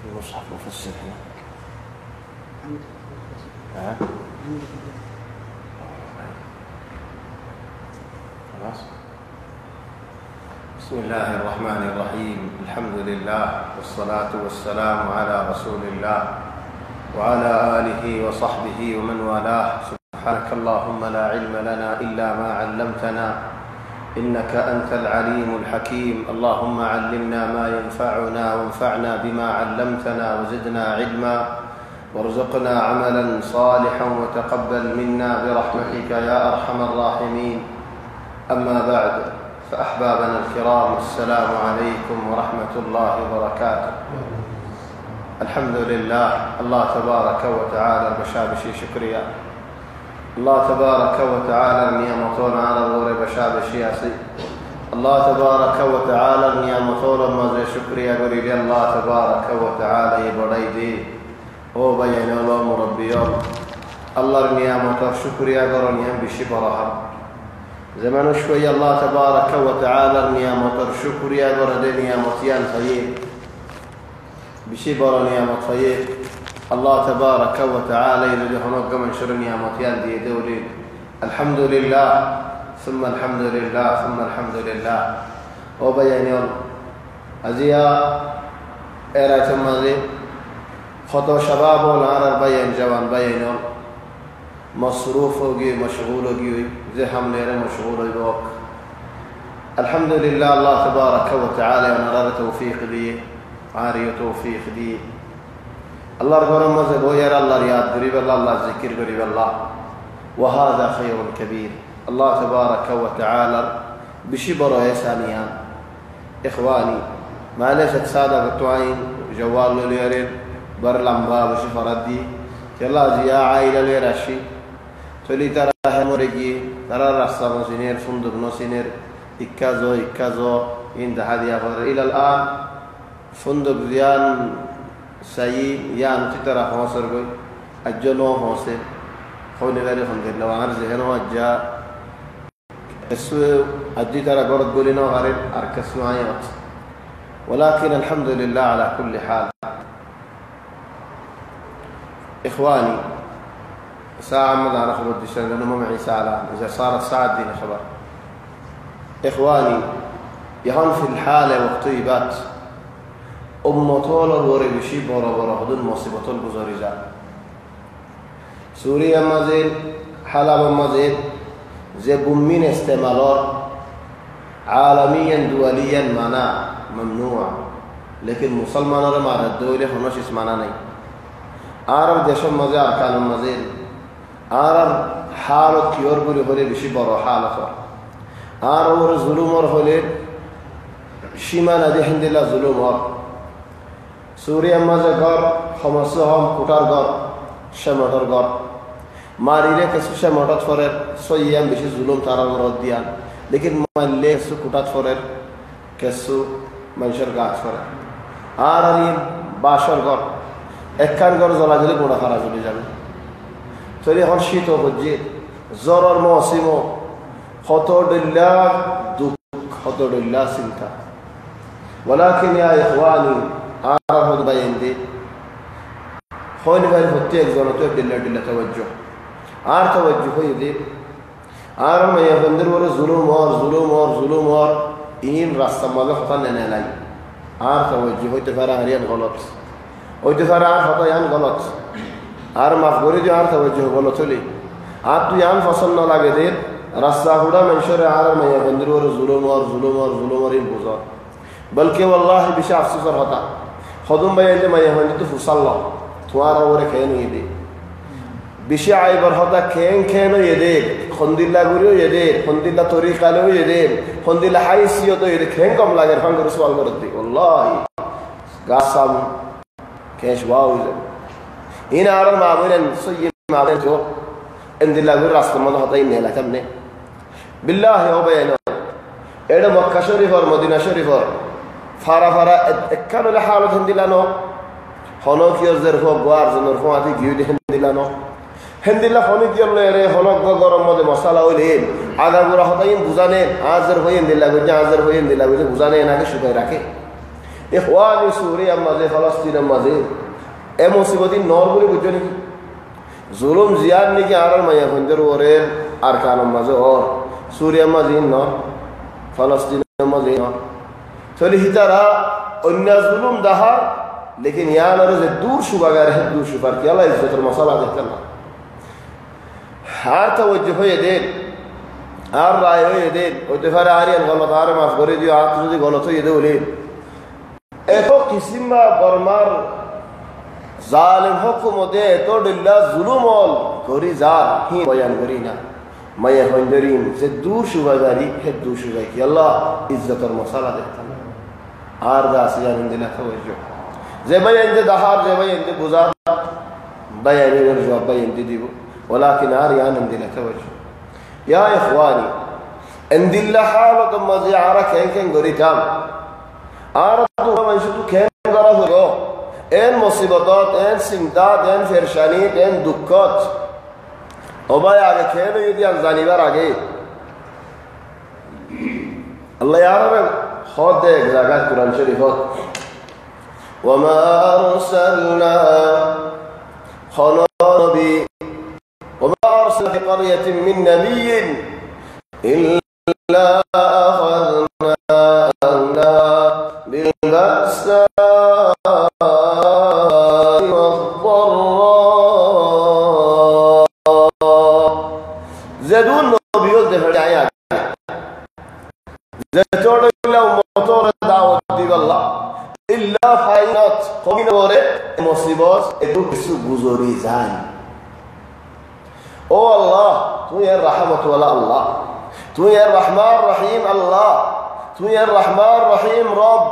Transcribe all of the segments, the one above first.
المصحف مفسر هنا. خلاص. بسم الله الرحمن الرحيم. الحمد لله والصلاة والسلام على رسول الله وعلى آله وصحبه ومن والاه. سبحانك اللهم لا علم لنا إلا ما علمتنا إنك أنت العليم الحكيم. اللهم علمنا ما ينفعنا وانفعنا بما علمتنا وزدنا علما وارزقنا عملا صالحا وتقبل منا برحمتك يا أرحم الراحمين. أما بعد، فأحبابنا الكرام، السلام عليكم ورحمة الله وبركاته. الحمد لله. الله تبارك وتعالى بشابشي شكريا. الله تبارك وتعالى نعمتنا على الغور بشابشي أسي. الله تبارك وتعالى نعمتنا مزي شكريا قريد. الله تبارك وتعالى يبريدي او بيان الله مربيان. الله نعمتنا شكريا قرن ينبشي برها زمان شوي. الله تبارك وتعالى نعمتنا شكريا قرن نعمتيان خير بشي برا نعمت خير. الله تبارك وتعالى يريد هناك من شر نعمتيان دي دولي. الحمد لله ثم الحمد لله ثم الحمد لله. وبيان الله أزيا إيرات مازي خطو شباب والعرب بيان جوان بيان الله مصروف وجي مشغول وجي زي حملة مشغول وجوك. الحمد لله. الله تبارك وتعالى ونرى توفيق لي عاري توفيق دي. الله رغم مزه بوير الله رياض قريب الله الله ذكر قريب الله، وهذا خير كبير. الله تبارك وتعالى بشبر يسانيان. إخواني ما ليست سادة بتوعين جوال ليرين برلمبا بشفردي يلا زيا عائلة ليراشي تولي ترى همورجي ترى رصا مسينير فندق نسينير إكازو إن هذه أفضل. إلى الآن فندق زيان سيء يان ترى حوصر قوي أجلو حوصر خوني غير فندق لو عرض هنا وجاء اسمه أجي ترى قرد قولنا غريب أركسوا عيات. ولكن الحمد لله على كل حال. إخواني ساعة ماذا أنا خبر ديشان لأنه ما معي ساعة الآن. إذا صارت ساعة دين خبر. إخواني يهون في الحالة وقتيبات أمطول الوري بشي برا برا هدون مصيبة البزارجان. سوريا مازين حلب مازين زي بمين استعمالات عالميا دوليا منع ممنوع، لكن مسلمان رمى الدولة هناش اسمنا ني. عرب دشم مزي أركان مزين عرب حالة كيور بولي هولي بشي برا حالة عرب ور ظلم ور هولي شيما ندي حمد الله ظلم ور. سوريا مزي غار خمسهم كتار غار شماتر غار ماريله كسو شماتر فرر سويام بشي ظلم تارا ورد ديان، لكن مالله سو كتار فرر كسو منشر غار فرر. عربين باشر غار একখান ঘর জ্বলা দিলে গোড়া খারা চলে যাবে। চলে এখন শীত হচ্ছে জ্বরের মৌসুম কত ডল্লা দুঃখ কত ডল্লা চিন্তা। ولكن يا إخواني أعرف بيندي خوني غير فتي أجزانا تو دلّا دلّا توجه آر توجه يدي آر ما يفندر ور ظلم اور إن راست ماذا خطأ ننالاي آر توجه يتفرع هريان غلط ويتفرع خطأ يان غلط آر مفغوري دي آر توجه غلط لي آر تو يان فصل نلاقي دير راست هودا منشر آر ما يفندر ور ظلم اور إن بزار. بلکہ والله بشي أفسوس خطأ خدوم بيان ما يفندر تو فصلا توارا ور كينو يدي بشي عيبر هذا كينو يدير خنديلا غوريو يدير خنديلا طريقة له يدير خنديلا حيثية تو يدير كين كم لاجر فانغ رسوال كردي والله قاسم كيش واو هنا أرى معمولا صيّم معمولا جو عند الله غير راست ما هذا ينهلا تمنه بالله هو بيانه إذا مكة شريف اور مدينة شريف اور فارا كانوا لحالة عند الله نو هناك يزرفوا غوار زنرفوا هذه جيودي عند الله نو عند الله هناك يلا يري هناك غرام ماذا مسألة ولين هذا غرا هذا ين بوزانين عازر هو عند الله غجا عازر هو عند الله غجا بوزانين هذا شو بيراكي ইখওয়ানি সুরিয়ার মাঝে ফলস্তিনের মাঝে এ মুসিবতি নর বলে বুঝছো নাকি জুলুম জিয়ার নাকি আর মাইয়া ফঞ্জর ওরের আর কারণ মাঝে ওর সুরিয়ার মাঝে নর ফলস্তিনের মাঝে নর চলে হিতারা অন্য জুলুম দাহার লেকিন ইয়ার যে দূর সুবাগার হে দূর সুবার কি আল্লাহ ইজ্জতের মশলা দেখতেন না আর তাওজ্জুহ হয়ে দেন আর রায় হয়ে দেন হইতে পারে আর গলত আর মাফ করে দিও আর যদি গলত হয়ে দেও বলেন এত কিসিমা বর্মার জালিম হুকুমতে এত ডিল্লা জুলুমল করি যা হি বয়ান করি না মায়া হইন্দরিন যে দূর সুবাগারি হে দূর সুবাই কি আল্লাহ ইজ্জতের মশলা দেখতেন আর দা সিয়ান দিনা তাওজ্জুহ যে ভাই এনতে দাহার যে ভাই এনতে বুঝা বায়ানের জবাব ভাই এনতে দিব ولكن آريان عندنا توجه يا إخواني عند الله حالة مزيعرك كن قريتام آردو من شتو كن قرأه إن مصيبات إن سمداد إن فرشانيت إن دكات وبايا آگه كنو يدي عن زانيبار آگه الله يعرف خود ديك زاقات قرآن شريفات وما أرسلنا خنابي وما أرسل في قرية من نبي إلا أخذنا أهلها بالبأساء والضراء زادون نبيوت دفع آيات زادون الله ومطور دعوة دي الله إلا فاينات قومين ورد مصيبات إدو بسو بزوري زان او الله تو يا الرحمة ولا الله تو يا الرحمن الرحيم الله تو يا الرحمن الرحيم رب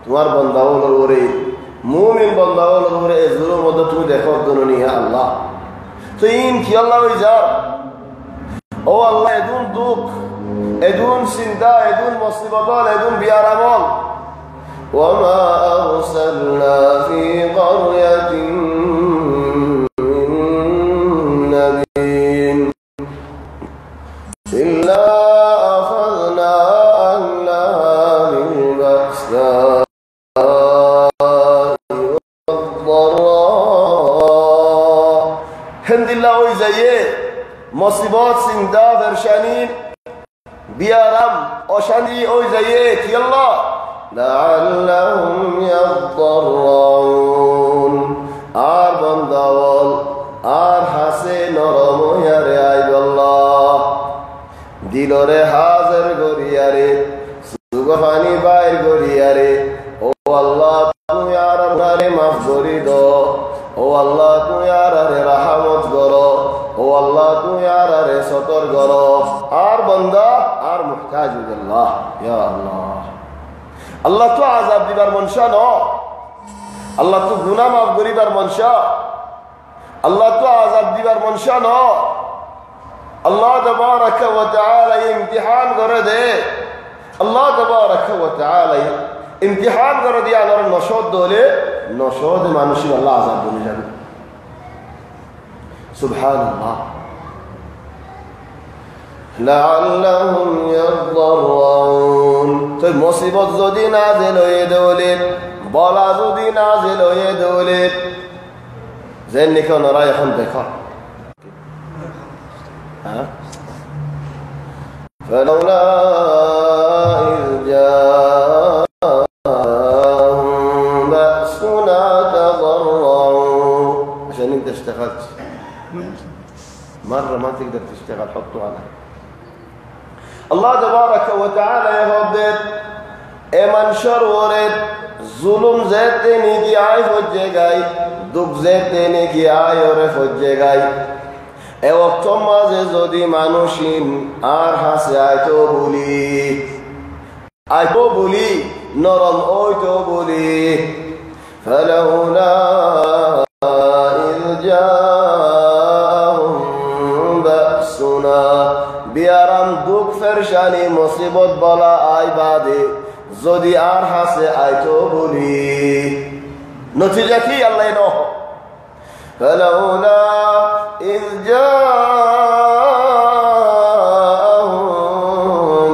তোমার বন্দাওল ওরে মুমিন বন্দাওল ওরে জুলুম মধ্যে তুমি দেখো দুনিয়া ইয়া আল্লাহ তো ইন কি আল্লাহ ইজার ও আল্লাহ এদুন দুঃখ এদুন চিন্তা এদুন মুসিবত এদুন বিয়ারামল وما أرسلنا في قرية إلا أخذنا أهلها بالبأساء والضراء هند الله ويزيه مصيبات سندا فرشانين بيارم أشاندي ويزيه يلا لعلهم يضرعون أربن دول أرحسن رمي رعي الله দিলরে হাজার গরিয়ারে সুবহানি বাইর গরিয়ারে ও আল্লাহ তুমি আর আমারে মাফ করি দাও ও আল্লাহ তুমি আর রহমত করো ও আল্লাহ তুমি আর সতর করো আর বান্দা আর মুহতাজ আল্লাহ ইয়া আল্লাহ আল্লাহ তো আযাব দিবার মনসা ন আল্লাহ তো গুনাহ মাফ করিবার মনসা আল্লাহ তো আযাব দিবার মনসা ন الله تبارك وتعالى امتحان قرده الله تبارك وتعالى امتحان قرده يعني نشاط دوله نشاط مانوشي الله عذاب دونه سبحان الله لعلهم يضرعون تو مصيبت زودي نازل هوye دولت بلا زودي نازل هوye دولت زين كان رايحون بكار فلولا إذ جاءهم بأسنا تضرعوا عشان انت اشتغلت مرة ما تقدر تشتغل حطوا على الله تبارك وتعالى يهدد ايمان شر ورد ظلم زيت دینے کی آئے فجے گئی دکھ زیت دینے کی آئے اور فجے گئی এ ওয়াক্ত মাঝে যদি মানুষিন আর হাসে আইতো বলি নরম ওইতো বলি ফালাউলা ইয জাআহুম বাসুনা বিয়ারাম দুঃখ ফেরশানি মুসিবত বলা আই বাদে যদি আর হাসে আইতো বলি নতিজা কি আল্লাহ নহ فلولا إذ جاءهم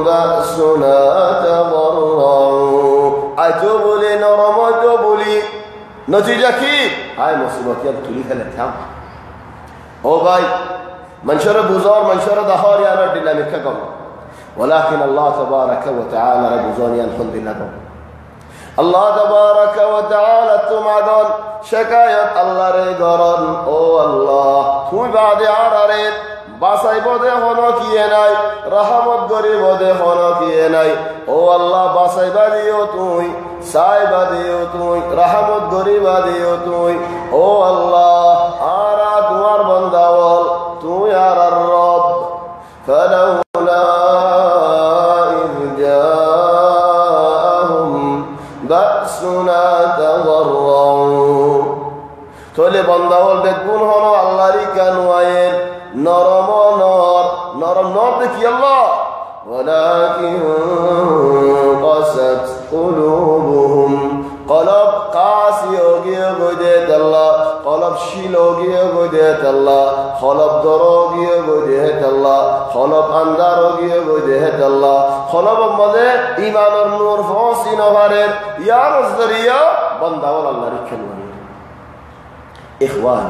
بأسنا تضرعوا أتوبوا नतीजा की हाय मुसीबत यार तुली फैले था ओ भाई मंशर बुज़ौर मंशर दहर यार डिनामिक का कम वलाकिन अल्लाह तबारक व तआला रे बुज़ौर यार खुद दिला कम अल्लाह तबारक व तआला तुम आदन शिकायत अल्लाह रे गरन ओ अल्लाह तू बादे आरे বাসাই বদে হনো কিয়ে নাই রহমত গরি বদে হনো কিয়ে নাই ও আল্লাহ বাসাই বাদিও তুই সাই বাদিও তুই রহমত গরি বাদিও তুই ও আল্লাহ আরা তোমার বান্দা বল তুই আর রব ফালাউলা ইয জাআহুম বাসুনা তাযররু তোলে বান্দা বল বেগুন হনো আল্লাহরই কানুয়ের नरम नर देखिए अल्लाह वलाकिन क़सत क़ुलूबुहुम क़लब क़ासी होगी गुदेत अल्लाह क़लब शील होगी गुदेत अल्लाह क़लब दर होगी गुदेत अल्लाह क़लब अंदर होगी गुदेत अल्लाह क़लब मदे ईमान और नूर फौसी नवारे या नज़रिया बंदा वाला अल्लाह रिखन इख़वान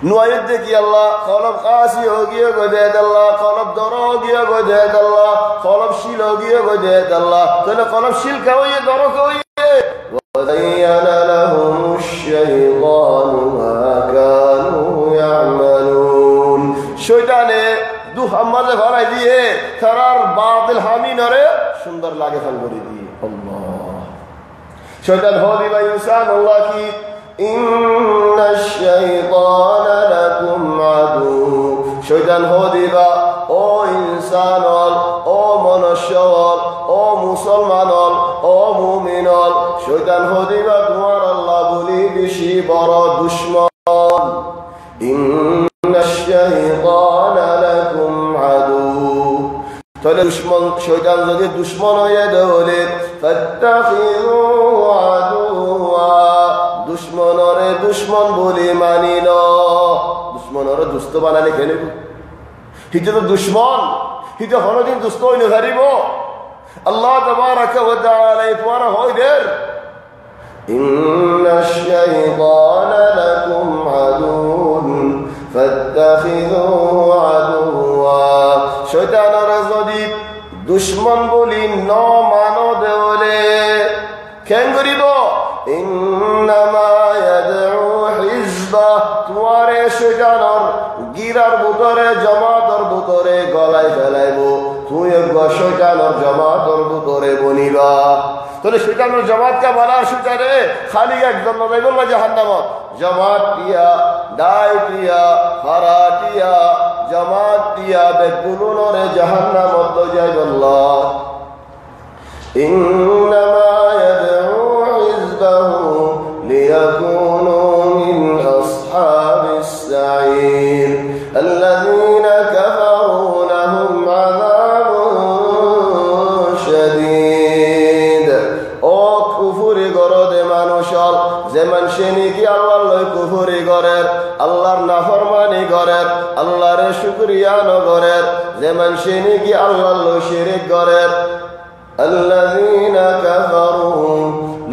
नुआयत देखिए अल्लाह क़लब क़ासी होगी गुदेत अल्लाह क़लब दर होगी गुदेत अल्लाह क़लब शील होगी गुदेत अल्लाह तो क़लब शील का हो ये दर का हो ये वज़य्यन लहुमुश्शैतानु मा कानू यअमलून शैताने दु हमजे भराई दिए तारार बातिल हामी नरे सुंदर लागे फल করে দিয়ে अल्लाह शैतान हो दी भाई इंसान अल्लाह की इन्ना शैतान लकुम अदू शैतान हो दिबा ओ इंसान ओ मनुष्य ओ मुसलमान ओ मुमिन शैतान हो दिबा तुम्हार अल्लाह बोली बेशी बड़ दुश्मन इन्ना शैतान लकुम अदू তাহলে দুশমন শয়তান যদি দুশমন হয়ে দেওলে ফাত্তাখিযু আদুওয়া দুশমনরে দুশমন বলি মানিল দুশমনরে দুষ্ট বানালে কেন হিতে তো দুশমন হিতে হনদিন দুষ্ট হইন হারিব আল্লাহ তাবারাক ওয়া তাআলা তোমার হইদের ইন্নাশ শাইতানা লাকুম আদুন ফাত্তাখিযু আদুওয়া শয়তানরে যদি দুশমন বলি ন মানো দেওলে কেন করিব ইন্নামা ইয়াদউ হিজবা তোমারে শয়তানর গিরার ভিতরে জামাতর ভিতরে গলাই ফেলাইব তুই শয়তানর জামাতর ভিতরে বনিবা তাহলে শয়তানর জামাত কা বানার শয়তানে খালি একজন নয় বলবা জাহান্নামত জামাত দিয়া দাইতিয়া হারাতিয়া জামাত দিয়া বেগুনরে জাহান্নামত যাইব আল্লাহ ইন্নামা ইয়াদউ হিজবাহু লিয়াকুনু মিন আসহাবিস সাঈর আল্লাযীনা কাফারু লাহুম আযাবুন শাদীদ ও কুফরি গরদে মানুষল যে মানুষে নাকি আল্লাহর লয় কুফরি করে আল্লাহর নাফরমানি করে আল্লাহর শুকরিয়া ন করে যে মানুষে নাকি আল্লাহর লয় শিরক করে আল্লাযীনা কাফারু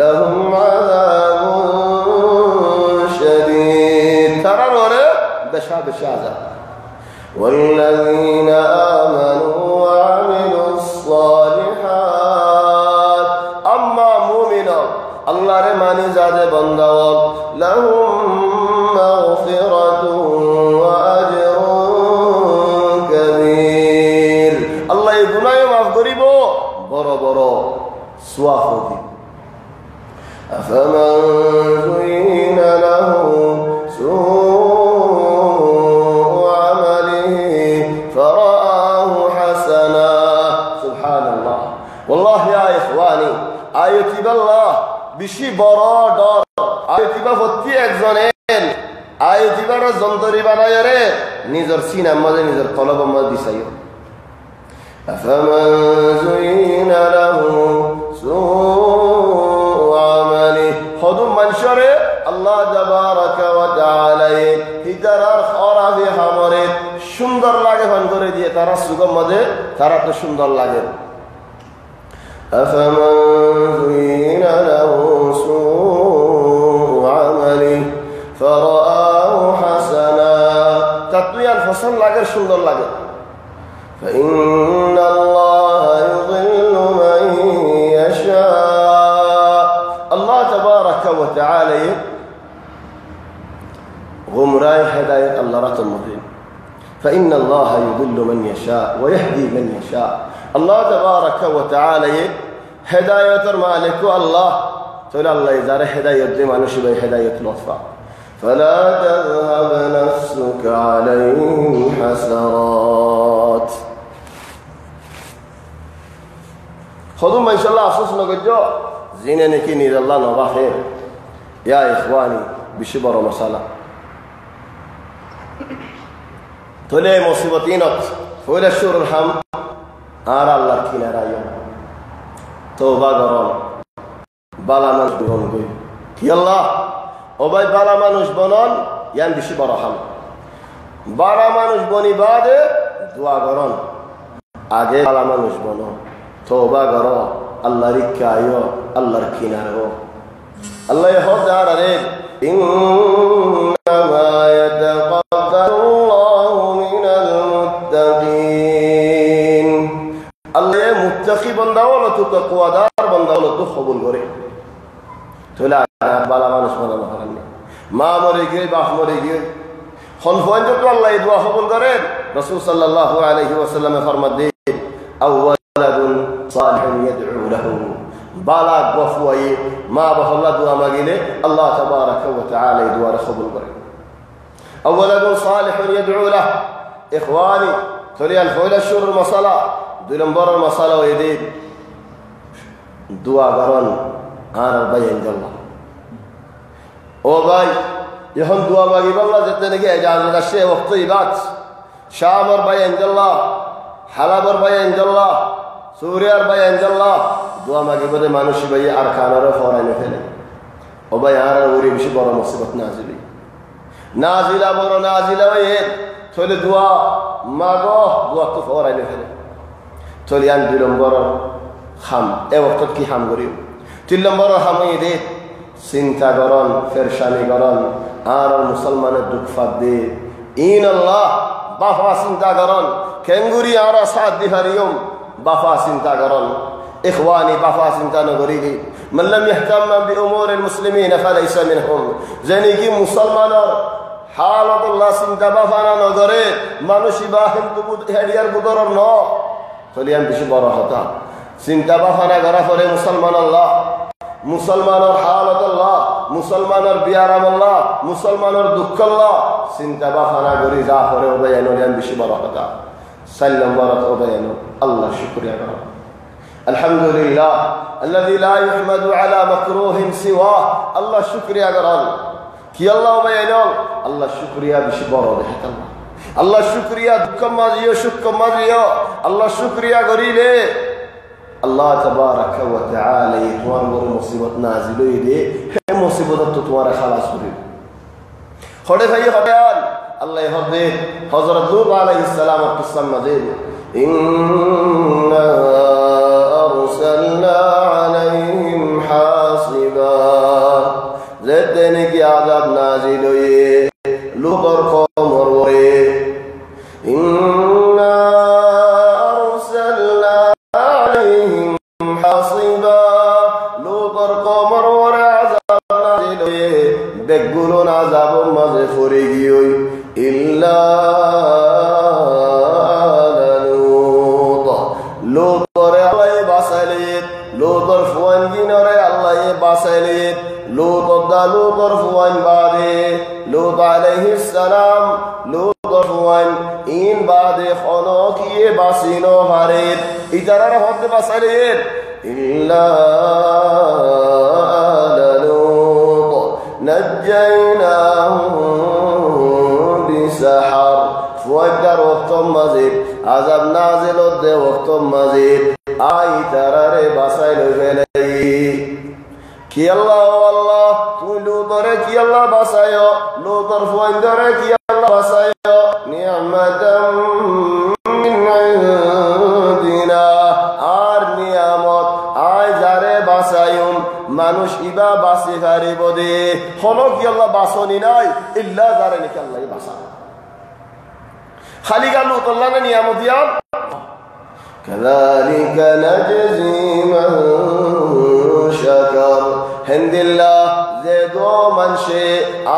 লাহুম আযাবুন শাদীদ তারা করে বেশা বেশা আযাব والذين آمنوا وعملوا الصالحات أما مؤمنون الله रे मानी जादे बंदाओं لهم مغفرة وأجر كبير الله يبني माफ करिबो बरो बरो सवाब होगी أفمن زين له سوء عمله فرآه حسنا سبحان الله والله يا إخواني آيتي بالله বেশি বড় ডর আইতিবা ভর্তি একজনের আইতিবার যন্ত্রী বানায় রে নিজের সিনার মাঝে নিজের কলবের মাঝে দিছাইও আফামান যুইনা লাহু সুউ আমালি হদুম মানুষরে আল্লাহ তাবারাকা ওয়া তাআলা হিজারার খরাফি হামরে সুন্দর লাগে ফান করে দিয়ে তারা সুগম মাঝে তারা তো সুন্দর লাগে أفمن زين له سوء সুন্দর লাগে فإن الله يضل من يشاء الله تبارك وتعالى غمراء هداية الله راتم مبين فإن الله يضل من يشاء ويهدي من يشاء الله تبارك وتعالى هداية المالك الله تقول الله إذا هداية دي ما نشبه هداية لطفا فلا تذهب نفسك عليهم حسرات خذوا ما إن شاء الله أفسوس نقول زين نكي نير الله نباخير يا إخواني بشبر ومسالة تولي مصيبتينك فول الشور الحم آر الله كينا رايوم توبة قرون بالا منش بنون قوي كي الله وباي بالا منش بنون ين بشبر وحم بالا منش بني بعد دعا قرون آگه بالا منش بنون توبة قرون الله ركايو الله ركينا رو الله يحوض دار عليك إنما يتقبل الله من المتقين الله متقي بنداوله تقوى دار بنداوله تخبل غري تلا بالا مانوس بنا مخرن ما مري گي باخ مري گي خنفون جو الله دعا قبول করে رسول صلى الله عليه وسلم فرماتے اول ولد صالح يدعو له بالا غفوي ما بخلا دعا ماگيله الله تبارك وتعالى دعا قبول করে اولاد صالح يدعو له اخواني تولي الفول الشر المصلى دلمبر المصلى ويديد دعا قرن আর বাইন আল্লাহ ও ভাই এখন দোয়া মাগিব আল্লাহ যেতে নাকি ইজাজত আসে ওয়াক্ত ইবাদ শামর বাইন আল্লাহ হালাবর বাইন আল্লাহ সূরিয়ার বাইন আল্লাহ দোয়া মাগিব দে মানুষ ভাই আর খানার ফরাইনে ফেলে ও ভাই আর ওরে বেশি বড় মুসিবত নাজিলা বড় নাজিলা ভাই চলে দোয়া মাগো দোয়া তো ফরাইনে ফেলে চলে আন বিলম্বর খাম এ ওয়াক্ত কি খাম করিও 3 নম্বর হামই দে চিন্তা করন ফেরশানি করন আর মুসলমানের দুঃখ ফাদ দে ইন আল্লাহ বাফা চিন্তা করন কেঙ্গুরি আর সাদ দিহারিয়ম বাফা চিন্তা করন ইখওয়ানি বাফা চিন্তা নগরি দি মান লাম ইহতাম বিউমুর المسلمين فليس منهم জানি কি মুসলমানের হালত আল্লাহ চিন্তা বাফা না নগরে মানুষি বা হিন্দু হেডিয়ার বুদর ন চলিয়ান বেশি বড় হতা চিন্তা বাফানা করা পরে মুসলমান আল্লাহ মুসলমানের হালত আল্লাহ মুসলমানের বিয়ারাম আল্লাহ মুসলমানের দুঃখ আল্লাহ চিন্তা বাফানা করি যা পরে ওবায়ানো জ্ঞান বেশি বড় কথা 4 নম্বর ওবায়ানো আল্লাহ শুকরিয়া করো আলহামদুলিল্লাহ الذي لا يحمد على مكروه سواه الله শুকরিয়া করুন কি আল্লাহ ওবায়ানো আল্লাহ শুকরিয়া বেশি বড় দেখে আল্লাহ আল্লাহ শুকরিয়া দুঃখ মাজিও সুখ মাজিও আল্লাহ শুকরিয়া করিলে Allah tabaraka wa ta'ala তোমার বড় মুসিবত নাজিল হই দে হে মুসিবত তো তোমার খালাস করি হড়ে ভাই হড়ান আল্লাহ হদে হযরত নূহ আলাইহিস সালাম কিসা নাজিল ইন্না আরসালনা আলাইহিম হাসিবা যেদিন কি আযাব নাজিল হই লুতর কওম ওরে ইন্না حاصبا لوطر قمر ورعذاب نازل بقولون عذاب مزه فريقي إلا لوطر الله باسليت لوطر فوان جنر الله باسليت لوطر فوان بعده لوط عليه السلام لوطر فوان إن بعد خنوكي باسينو هاريت إترار هد باسليت إلا لوط نجيناه بسحر فوجر وقت مزيد عذاب نازل ود وقت مزيد آي ترار باسيل فلي كي الله والله لوطر كي الله باسايو لوطر فوجر كي الله باسايو نعمة من عندنا মানুষ ইবা বাসি পারিব দে হলো কি আল্লাহ বাসনি নাই ইল্লা যারে নাকি আল্লাহ বাসা খালি গালু তোল্লা না নিয়ামতিয়ান কাযালিকা নাজজি মান শাকার হামদুলিল্লাহ যে দো মানসে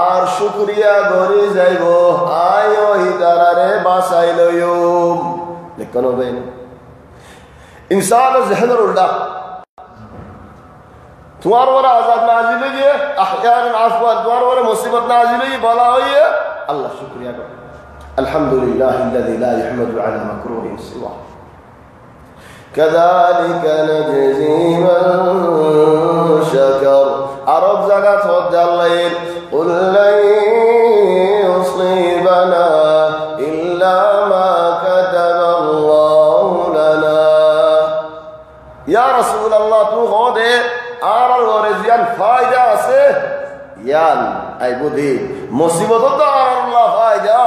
আর শুকরিয়া করি যাইব আয় ওই তারারে বাঁচাইলয়ো দেখুন বেন ইনসান জহনের উল্টা তোমার ওরা আযাব নাজিল হইয়ে আহয়ান আফওয়ান তোমার ওরা মুসিবত নাজিল হইয়ে বলা হইয়ে আল্লাহ শুকরিয়া করো আলহামদুলিল্লাহিল্লাযী লা ইহমাদু আলা মাকরুহিন সিওয়া কাযালিকা নাজজি মান শাকার আরব জাগাত হদাল্লাইল কুল লা ইউসিবানা ইল্লা মা কাতাবাল্লাহু লানা ইয়া রাসূলুল্লাহ তু গদে আর ওরে জিয়ান ফায়দা আছে ইয়ান আই বুদ্ধি মুসিবত তো আল্লাহ ফায়দা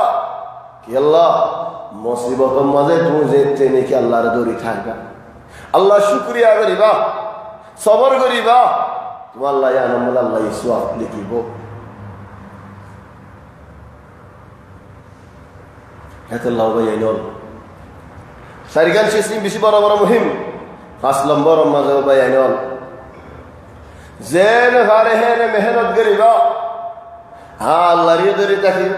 কি আল্লাহ মুসিবত মাঝে তুমি যেতে নাকি আল্লাহর দড়ি থাকবা আল্লাহ শুকরিয়া করিবা সবর করিবা তুমি আল্লাহ ইয়ানাম আল্লাহ ইসওয়াব লিখিব এত আল্লাহ বাইনল সারিগান সিস্টেম বেশি বড় বড় মুহিম 5 নম্বর মাঝে বাইনল জেন হারে হেনে মেহনত করিবা হ্যাঁ আল্লাহর দড়ি থাকি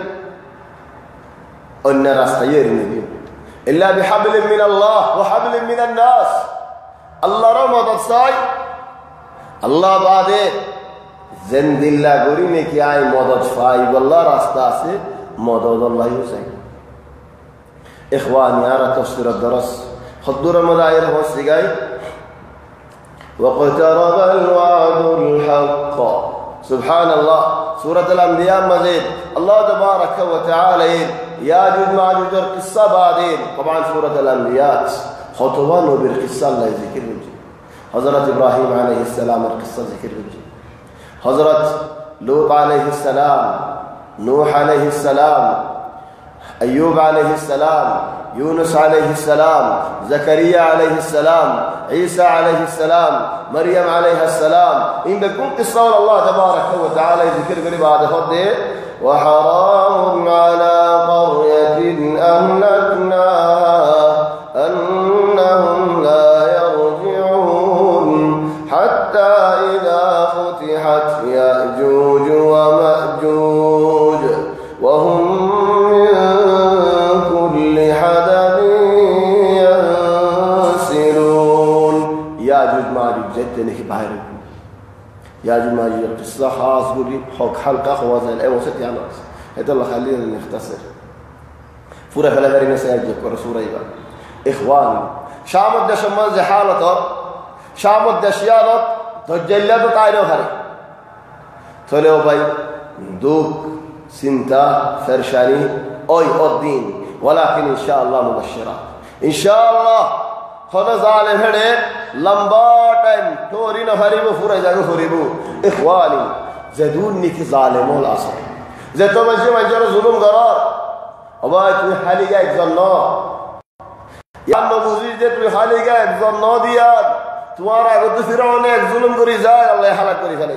অন্য রাস্তায় এড়িয়ে দিও ইল্লা বিহাবলিন মিনাল্লাহ ওয়া হাবলিন মিনান নাস আল্লাহর মদদ চাই আল্লাহ বাদে জিন্দিল্লা গরি নাকি আই মদদ পাই আল্লাহ রাস্তা আছে মদদ আল্লাহই চাই ইখওয়ানি আর তাফসীর الدرس حضور مدائر হোসিগাই واقترب الوعد الحق سبحان الله سورة الأنبياء مزيد الله تبارك وتعالى ياجوج ماجوج القصة بعدين طبعا سورة الأنبياء خطوة نبي القصة الله ذكر بجي حضرت إبراهيم عليه السلام القصة ذكر بجي حضرت لوط عليه السلام نوح عليه السلام أيوب عليه السلام يونس عليه السلام زكريا عليه السلام عيسى عليه السلام مريم عليه السلام إن بكون قصة الله تبارك وتعالى ذكر بعد فضله وحرام على قرية أهلكناها أنهم لا يرجعون حتى إذا فتحت يأجوج ومأجوج وهم من كل حدب ينسلون يأجوج ماجوج جدنك باهر يأجوج ماجوج القصة خاص قولي حق حلقة خوازن أي وسط يعني هذا الله خلينا نختصر فورا فلا غير نسيجك ورسول أيضا إخواني شامت دشمال زحالة شامت دشيالة تجلد طائره هري تلو باي دوك سنتا فرشاني أي الدين ولكن إن شاء الله مبشرات إن شاء الله خدا ظالم هذا لمبا टाइम थोड़ी न हरीबो पूरा जागो हरीबो इखवानी जदून निकी ظالمول اصل যেত মাঝে মাঝে জুলুম করার আবার তুই হালিগা একজন ন ইয়ান বুঝি যে তুই হালিগা একজন ন দিয়া তোমার আগে তো ফিরাউন এক জুলুম করি যায় আল্লাহ হালাক করে ফেলে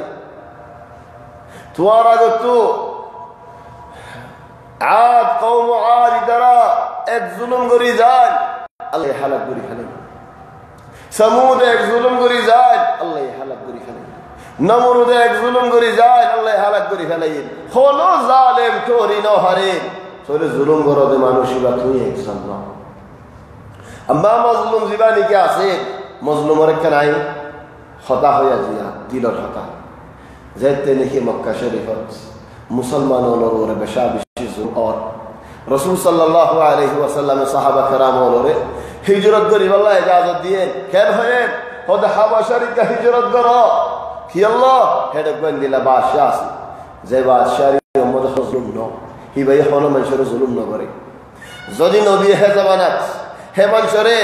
তোমার আগে তো আদ কওম আদ দ্বারা এক জুলুম করি যায় আল্লাহ হালাক করে ফেলে समूद एक जुल्म करी जाए अल्लाह हालत करी फैले नमरूद एक जुल्म करी जाए अल्लाह हालत करी फैले खोलो जालिम चोरी न हरे चोरी जुल्म करो दे मानुषी बात हुई है समझो अम्मा मजलूम जीवानी क्या से मजलूम और कनाई खता हो या जिया दिल और खता ज़ैते नहीं मक्का शरीफ मुसलमानों और बशाबिश और रसूल सल्लल्लाहु अलैहि वसल्लम सहाबा कराम और हिजरत करी अल्लाह इजाजत दिए केन होए खुद हबशरी का हिजरत करो कि अल्लाह हेड बंदिला बादशाह जे बादशाही उम्मत जुल्म नो हि भाई होनो मनशर जुल्म न करे যদি নবী হে জামানাত হে मनशरे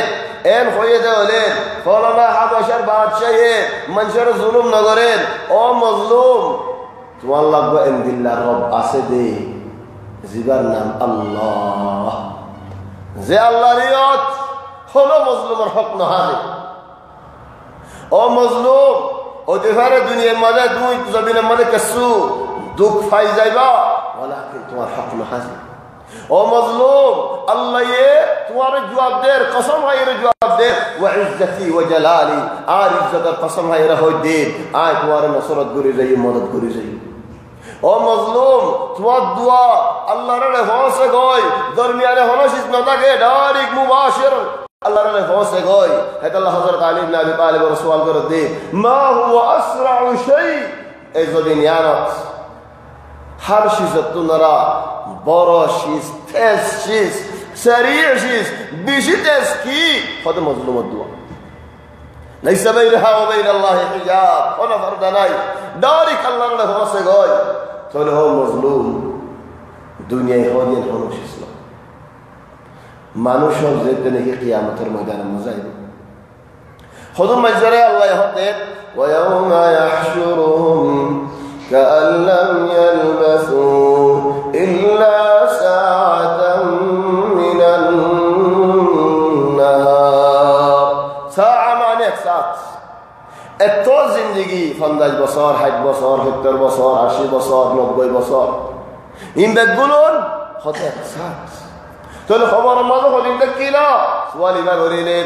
এন হয়ে দেওলে ফলানা হাবশার বাদশাহে मनशर जुल्म ন করেন ও মজলুম তোমার লাগবে ইনদিল্লাহ রব আছে দে জিবার নাম আল্লাহ যে আল্লাহর ইয়ত হলো মজলুমের হক নহাজে ও মজলুম ও দেখারে দুনিয়ার মাঝে দুই জমিনের মাঝে কিছু দুঃখ পাই যাইবা ওয়ালাকিন তোমার হক নহাজে ও মজলুম अल्लाह ये तुम्हारे जवाब दे कसम है ये जवाब दे व इज्जती व जलाली आर इज्जत और कसम है रहो दे आय तुम्हारे नसरत करी जाइए मदद करी जाइए ओ मजलूम तुम्हारा दुआ अल्लाह रे हौसे गई दरमियाने हनशिस न ताके डायरेक्ट मुबाशिर अल्लाह रे हौसे गई है अल्लाह हजरत अली इब्न अबी तालिब और सवाल कर दे मा हुवा असरअ शै ए दुनियात हर चीज तो नरा बड़ा चीज तेज चीज सरीर चीज बिशी तेज की खुद मजलूम दुआ ليس بينها وبين الله حجاب ولا فرد নাই ডাইরেক্ট আল্লাহর হসে গয় তাহলে ও মজলুম দুনিয়ায় হদিন মানুষ ইসলাম মানুষ যেতে নাকি কিয়ামতের ময়দানে মজাইবে খুদুম মাজরে আল্লাহ হতে ويوم يحشرهم كأن لم يلبثوا إلا ساعة من النهار ساعة معنى ساعة এতো জিন্দেগি 50 বছর 60 বছর 70 বছর 80 বছর 90 বছর ইনবেগুলোন হতে সাত তাহলে খবর মাঝে হদিন কিলা সুয়াল ইবার হরিলে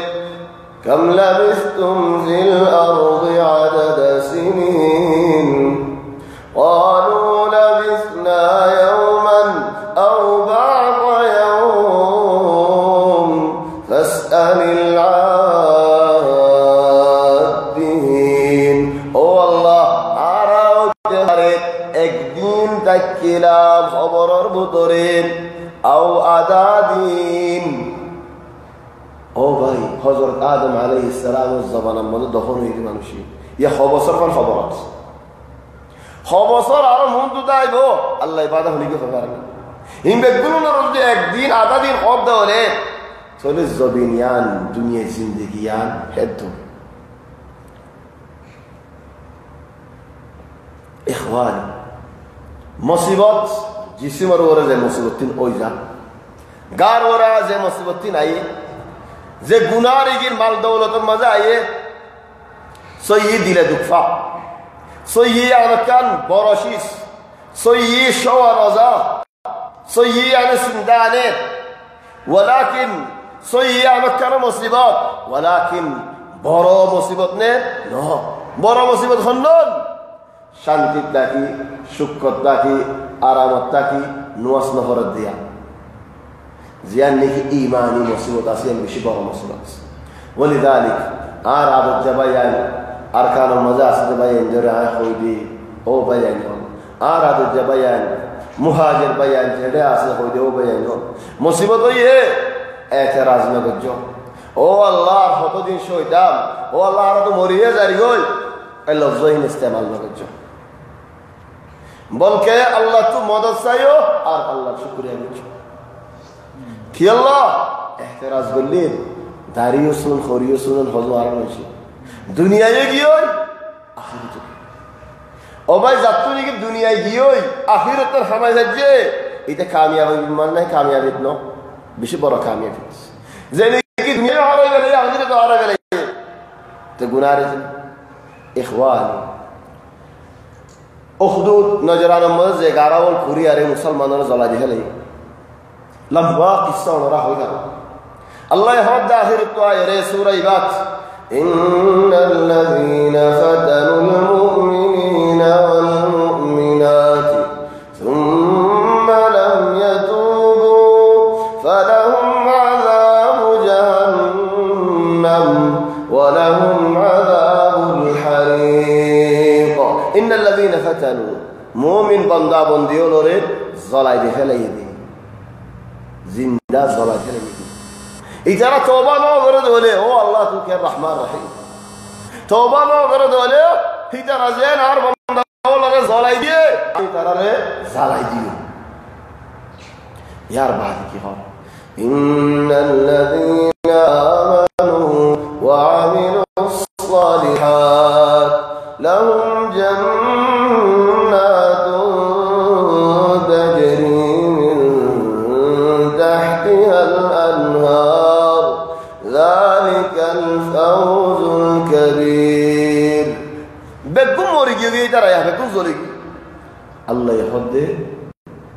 كم لبثتم في الأرض عدد سنين قالوا لبثنا يوما أو بعض يوم فاسأل العادين أو الله عراوك هريت একদিন তাকিলাম খবরের ভিতরে أو আদাদিন ও ভাই হযরত আদম আলাইহিস সালামের জমানার মধ্যে দফন হইছে মানুষই ইয়া খবর কোন খবর আছে খবর আর মুন্ডু দাইব আল্লাহ ইবাদত হলি কি খবর না ইনবেগুলোর মধ্যে একদিন আধা দিন কব দেওলে চলে জবিনিয়ান দুনিয়া জিন্দেগিয়ান হেদ ইখওয়ান মুসিবত জিসিমর ওরে যে মুসিবতিন ওই যা গার ওরা যে মুসিবতিন আই যে গুনার ইগির মাল দৌলতের মাঝে আইয়ে সই দিলে দুঃখা সই আনকান বরশিস সই শওয়া রজা সই আন সিন্দানে ওয়ালাকিন সই আনকান মুসিবত ওয়ালাকিন বড় মুসিবত নে ন বড় মুসিবত হন্নন শান্তি তাকি সুখত তাকি আরামত তাকি নুয়াস নহরত দিয়া জিয়ান নাকি ঈমানি মুসিবত আছে বেশি বড় মুসিবত ওলিদালিক আর আদত জাবায়ান আরকান মজা আছে বায়ান জরে আয় হইদি ও বায়ান আর আদত জাবায়ান মুহাজির বায়ান জেডে আছে হইদি ও বায়ান মুসিবত হইয়ে এতরাজ না গজ্জ ও আল্লাহ কতদিন শহীদাম ও আল্লাহ আর তো মরিয়ে জারি হই এই লফজইন ইস্তেমাল না গজ্জ বলকে আল্লাহ তু মদদ চাইও আর আল্লাহ শুকরিয়া গজ্জ কি আল্লাহ এহতেরাজ করলেন দাঁড়িয়ে শুন খরিয়ে শুনুন হজম আরাম হয়েছে দুনিয়ায় গিয়ে আখিরত ও ভাই যাত্রী নাকি দুনিয়ায় গিয়ে আখিরতের হামাই যাচ্ছে এটা কামিয়াবি মান নাই কামিয়াবি ন বেশি বড় কামিয়াবি যে নাকি দুনিয়া হারাই গেলে আখিরত হারাই গেলে তো গুনাহ ইখওয়ান উখদুদ নজরান মজে গারাওল কুরিয়ারে মুসলমানরা জ্বালা দিলে লম্বা কিসসা ওরা হয়ে গেল আল্লাহ হদ আখিরত আয়ারে সূরা ইবাত ইন্নাল্লাযীনা ফাতানুল মুমিনিনা ওয়াল মুমিনাত সুম্মা লাম ইয়াতুবু ফালাহুম আযাবু জাহান্নাম ওয়া লাহুম আযাবুল হারিক ইন্নাল্লাযীনা ফাতানু মুমিন বান্দা বন্দিওরে জ্বালাই দিলাই দি জিন্দা জ্বালাই দিলাই ইজারা তওবা না করে দলে ও আল্লাহ তু কে রহমান রহিম তওবা না করে দলে ইজারা জেন আর বান্দা ওলরে জ্বালাই দিয়ে ইতারারে জ্বালাই দিও ইয়ার বাদ কি হয় ইন্নাল্লাযীনা আমানু ওয়া আমিলুস সালিহাত লাহুম জান্নাতুন তাজরি মিন তাহতিহাল আনহার যালিকাল ফাওজুল কাবীর বেকুম মরি গিয়ে তারা বেকুম চলে গিয়ে আল্লাহ হদে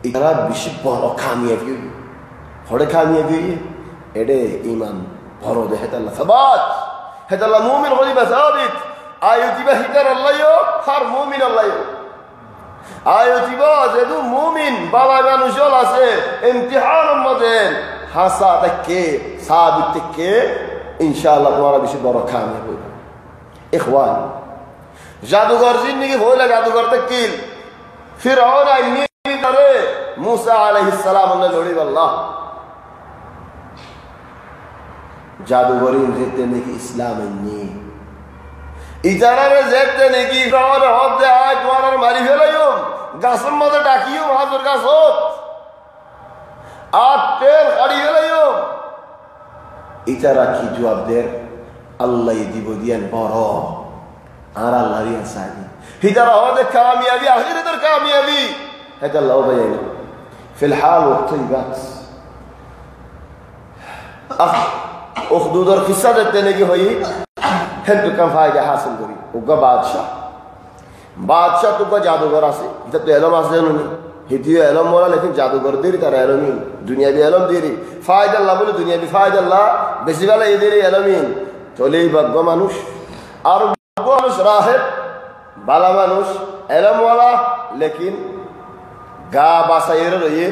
ইতারা বেশি বড় কামিয়াবি হড়ে খামিয়ে গিয়ে এডে ইমান ভরো দে হেতাল্লাহ সাবাত হেতাল্লাহ মুমিন হলিবা সাবিত আয়ুতিবা হিতার আল্লাহও হার মুমিন আল্লাহও আয়ুতিবা যেদু মুমিন বালা মানুষল আছে ইমতিহান মধ্যে হাসা থেকে সাবিত থেকে ইনশাআল্লাহ তোমারা বেশি বড় খামিয়ে হইবে ইখওয়ান জাদুঘর জিন্দেগি হইলে জাদুঘর কিল ফিরআউন আইনি করে मूसा अलैहिस्सलाम ने लड़ी अल्लाह जादूगरी जेते ने की इस्लाम ने इजारा रे जेते ने की और हद दे आज वारार मारी फेलायो गासम मदे डाकियो हाजुर गासोत आप तेर खड़ी फेलायो इजारा की जवाब दे अल्लाह दिबो दियन बरो आर अल्लाह रिया सादी इजारा हद कामयाबी आखिर इधर कामयाबी هذا الله بيانه في الحال والطيبات أخذوا در قصة देने की हुई हेल्प कम फायदा हासिल करी उनका बादशाह तो का जादूगर आसे जब तो एलम आसे उन्होंने हिती एलम मोला लेकिन जादूगर देरी तार एलमीन दुनिया भी एलम देरी फायदा अल्लाह बोले दुनिया भी फायदा अल्लाह बेसिक वाला ये देरी एलमीन चले बग्गा मानुष और बग्गा मानुष राहब बाला मानुष एलम वाला लेकिन गा बासायर रही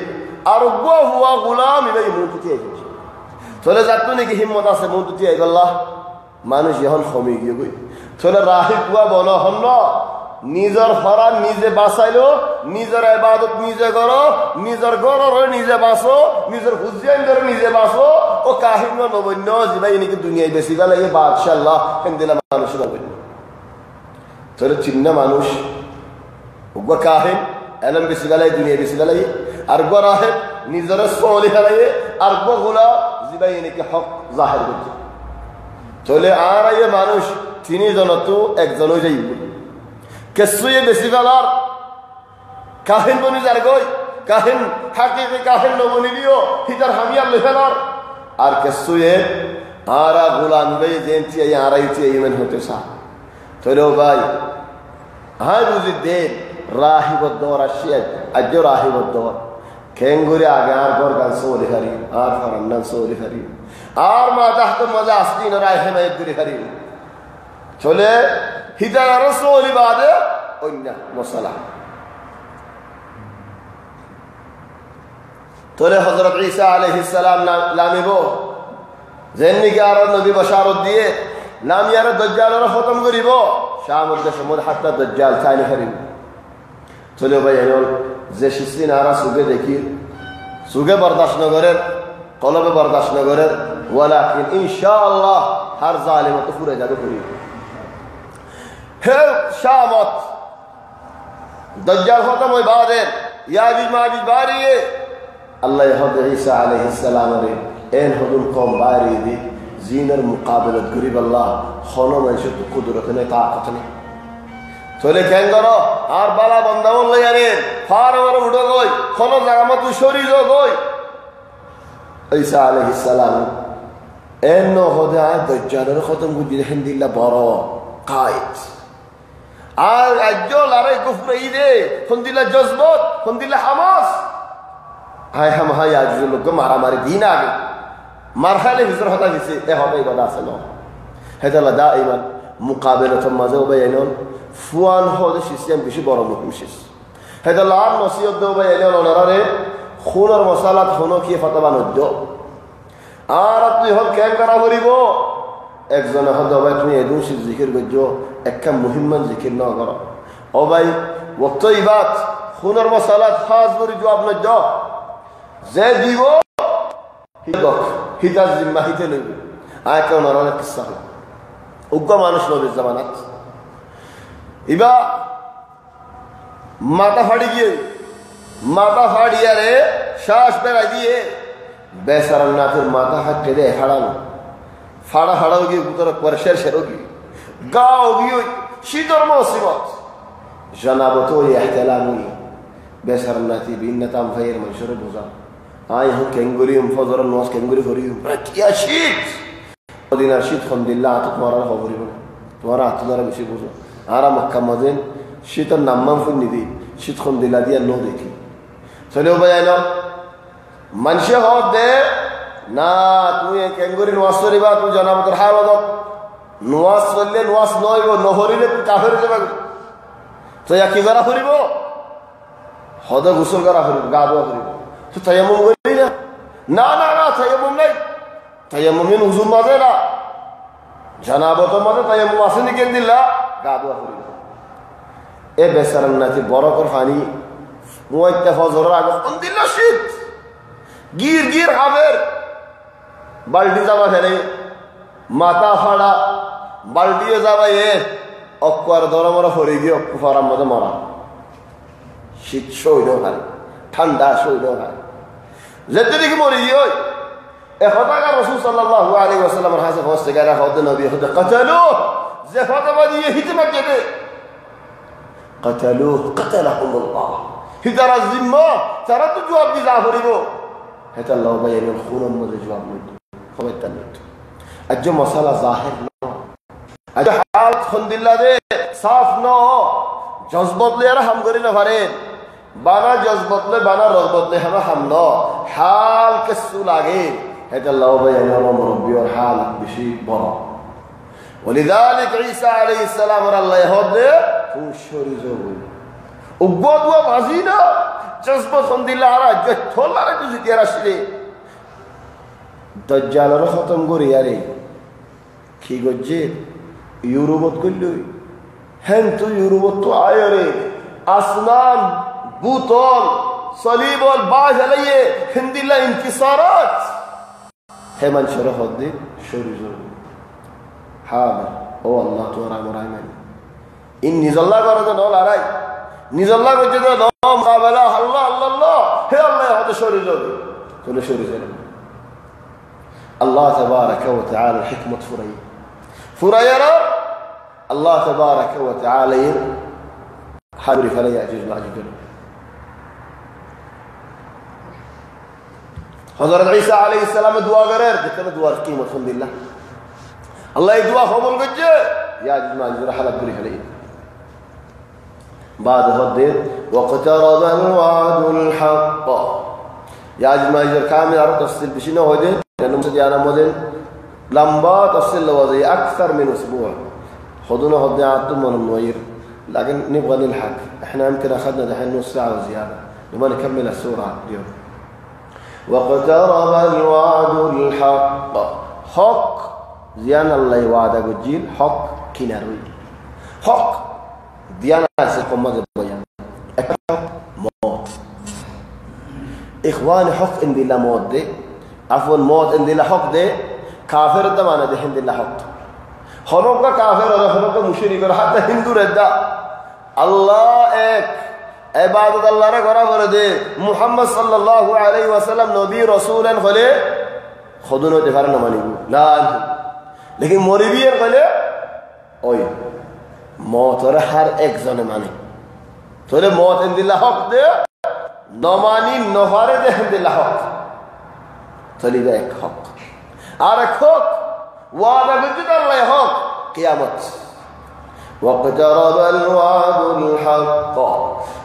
और वो हुआ गुलाम इबे मुंतती है चले जातो ने की हिम्मत आसे मुंतती है अल्लाह मानुष यहन खमी गई गई चले राहिब हुआ बोलो हन्नो निजर फरान निजे बासाइलो निजर इबादत निजे करो निजर गरो रो निजे बासो निजर हुज्जन करो निजे बासो ओ काहिन नो नबन्नो जिबाई ने की दुनिया बेसी गला ये बादशाह अल्लाह हिंदिला मानुष नबन्नो चले चिन्ना मानुष वो काहिन एलम बिसगलाई दुनिया बिसगलाई अरबो राहिब निजर सोली हलाये अरबो गुला जिबाइने के हक जाहिर करছে চলে আর এই মানুষ তিনি জন তো একজন হই যাইব কেসুয়ে বিসগলার কাহিন বনি যার গই কাহিন হাকিকি কাহিন নবনি দিও হিদার হামিয়া লেখালার আর কেসুয়ে আরা গোলাম ভাই জেনতি এই আরাইতি ইমান হতে সা চলো ভাই হাই বুঝি দে राहिब दौर अशियत अज्जो राहिब दौर केंगुरे आगे आर गोर गान सोली हरी आर फरन्नन सोली हरी आर माता तो मजा असली न राहे में गुरी हरी चले हिदाया रसूली बादे ओन्ना मसला तोले हजरत ईसा अलैहिस्सलाम लामिबो जेन्नी के आर नबी बशारत दिए नाम यार दज्जाल रा खत्म करिबो शाम उद्देश मुद हत्ता दज्जाल थानी हरी चलो भाई एनोल जे शिस्ती नारा सुगे देखी सुगे बर्दाश्त न करे कलबे बर्दाश्त न करे वलाकिन इंशाअल्लाह हर जालिम तो पूरे जादू करी हे शामत दज्जाल खत्म होई बादे याजुज माजुज बारी अल्लाह हद ईसा अलैहिस्सलाम रे एन हुदुल कौम बारी दी जीनर मुकाबलत गरीब अल्लाह खनो मनशत कुदरत ने ताकत ने चले केन करो और बाला बंदावन ले यारे फार और उड़ो गई खनो जगह मत शरी जो गई ईसा अलैहिस्सलाम एनो होदा दज्जाल रे खत्म को दिल हिंदिल्ला बरो कायद আর আজও লারে কুফর ইদে হন্দিলা জজবত হন্দিলা হামাস হায় হাম হায় আজ লোক মারামারি দিন আগে মারহালে হিজর হতা দিছে এ হবে কথা আছে না হেদালা দাইমান মুকাবেলাত মাঝে বাইনন ফুয়ান হদে সিস্টেম বেশি বড় মুশিস হেদালা আর নসিহত দেও বাইনন ওনারে খুনের মশালাত হনো কি ফতবা নদ্দ আর আপনি হল কেন করা করিব একজন হদ ভাই তুমি এদুন সি জিকির গজ্জো একটা মুহিম্মান জিকির না করো ও ভাই ওয়াক্ত ইবাদ খুনের মশালাত খাস করে জবাব না দাও যে দিব হিতাজ জিম্মা হিতে নেবে আয় কেউ নরনের কিসা হল উগ্র মানুষ নবীর জামানাত ইবা মাথা ফাড়িয়ে রে শ্বাস বেড়া দিয়ে বেসারার নাথের মাথা হাত কেঁদে হারানো ফাড়া হাড়াও গিয়ে উত্তর পরেশের সেরোগি গাও গিয়ে শীতর মসিবত জানাবত ওই এহতেলামি বেসারার নাথি ভিন্নতাম ভাইয়ের মানুষের বোঝা আয় হুম কেঙ্গুরিম ফজর নস কেঙ্গুরি করিম কিয়া শীত মদিনার শীত খন্দিল্লা আত তোমার খবরিব তোমার হাত দ্বারা বেশি বোঝো আর মক্কা মদিন শীতের নাম্মাম ফুল নিদি শীত খন্দিল্লা দিয়া নো দেখি চলেও ভাই আইন মানুষে হক দে না তুমি কেঙ্গুরি নোয়াজ করিবা তুমি জনাবতের হালত নোয়াজ করলে নোয়াজ নইব নহরিলে তুমি কাফের যাবে তো কি করা করিব হদ গোসল করা করিব গা ধোয়া করিব তো তায়াম্মুম করি না না না না তায়াম্মুম নাই তায়াম্মুমিন উজুর মাঝে না জনাবতের মাঝে তায়াম্মুম আসেনি কেন দিলা গা ধোয়া করিব এ বেচারার নাতি বড় কর পানি মুয়াইতে ফজরের আগে কোন দিল শীত গির গির হাবের বালতি যাবা ফেলে মাথা ফাড়া বালতিয়ে যাবা এ অক্কার ধরা মরা ফরে গিয়ে অক্কু ফারার মধ্যে মরা শীত সইল হয় ঠান্ডা সইল হয় যেতে দেখি মরে গিয়ে এখনকার রাসূল সাল্লাল্লাহু আলাইহি ওয়াসাল্লামের হাসে হস্তে গেরা হতে নবী হতে কাতালু যে ফতোয়া দিয়ে হিজমত যেতে قتلوه قتلهم الله هذا الذمة ترى جواب دي زافريبو هذا الله بين الخون مد جواب مد خبر تنت اجو مساله ظاهر نو اجو حال خند الله دے صاف نو جذبت لے ہم کری نہ فرے بانا جذبت لے بانا رغبت لے ہم نو حال کسو لاگے هذا الله بين ربي اور حال بشيء برا ولذلك عيسى عليه السلام الله يهود ফুশরি জবু উগদওয়া মাজিনা জজবা খন্দিলারা জথলারা কিছু তেরা শিলে দাজ্জালর খতম করি আরে কি গজ্জে ইউরোপত কইলই হেন তো ইউরোপত তো আয়রে আসমান বুতল সলিবল বাজলায়ে হিন্দিলা ইনকিসারাত হেমান শরহদ দে শরি জবু হাদা ও আল্লাহ তোরা মরাইমান ইন নিজল্লাহ করে তো নল আড়াই নিজল্লাহ করছে তো নম কাবেলা আল্লাহ আল্লাহ হে আল্লাহ হতে শরীর যাবে চলে শরীর যাবে আল্লাহ তাবারাকা ওয়া তাআলা হিকমত ফুরাইয়া আল্লাহ তাবারাকা ওয়া তাআলা হাবরি ফলা ইয়াজুজ মাজুজ হযরত ঈসা আলাইহিস সালাম দোয়া করেন যেখানে দোয়ার কিমত আলহামদুলিল্লাহ আল্লাহ এই দোয়া কবুল করছে ইয়াজুজ মাজুজ হালাত করে ফেলে بعد هديت واقترب الوعد الحق يا جماعه كامل عرض تفصيل بشنو هديت لانه مسجانا موديل لمبا تفصيل لوزي اكثر من اسبوع خذونا هديات من النوير لكن نبغى نلحق احنا يمكن اخذنا دحين نص ساعه وزياده نبغى نكمل السوره اليوم واقترب الوعد الحق حق زيان الله وعده جيل حق كناروي حق ديانا سيقوم بيان موت اخواني حق ان دي لا موت دي عفوا موت ان دي لا حق دي كافر دمانه دي هند لا حق خلوق کا کافر اور خلوق کا مشرک اور حتی ہندو ردا اللہ ایک عبادت اللہ رہ کرا کر دے محمد صلی اللہ علیہ وسلم نبی رسول خلے خودنو دفار نہ مانی لا لیکن موریبی خلے اوئی موت اور ہر ایک جن مانے تھوڑے موت ان دل حق دے نمانی نفارے دے ان دل حق تھوڑی دے ایک حق اور ایک حق وعدہ بجد اللہ حق قیامت واقترب الوعد الحق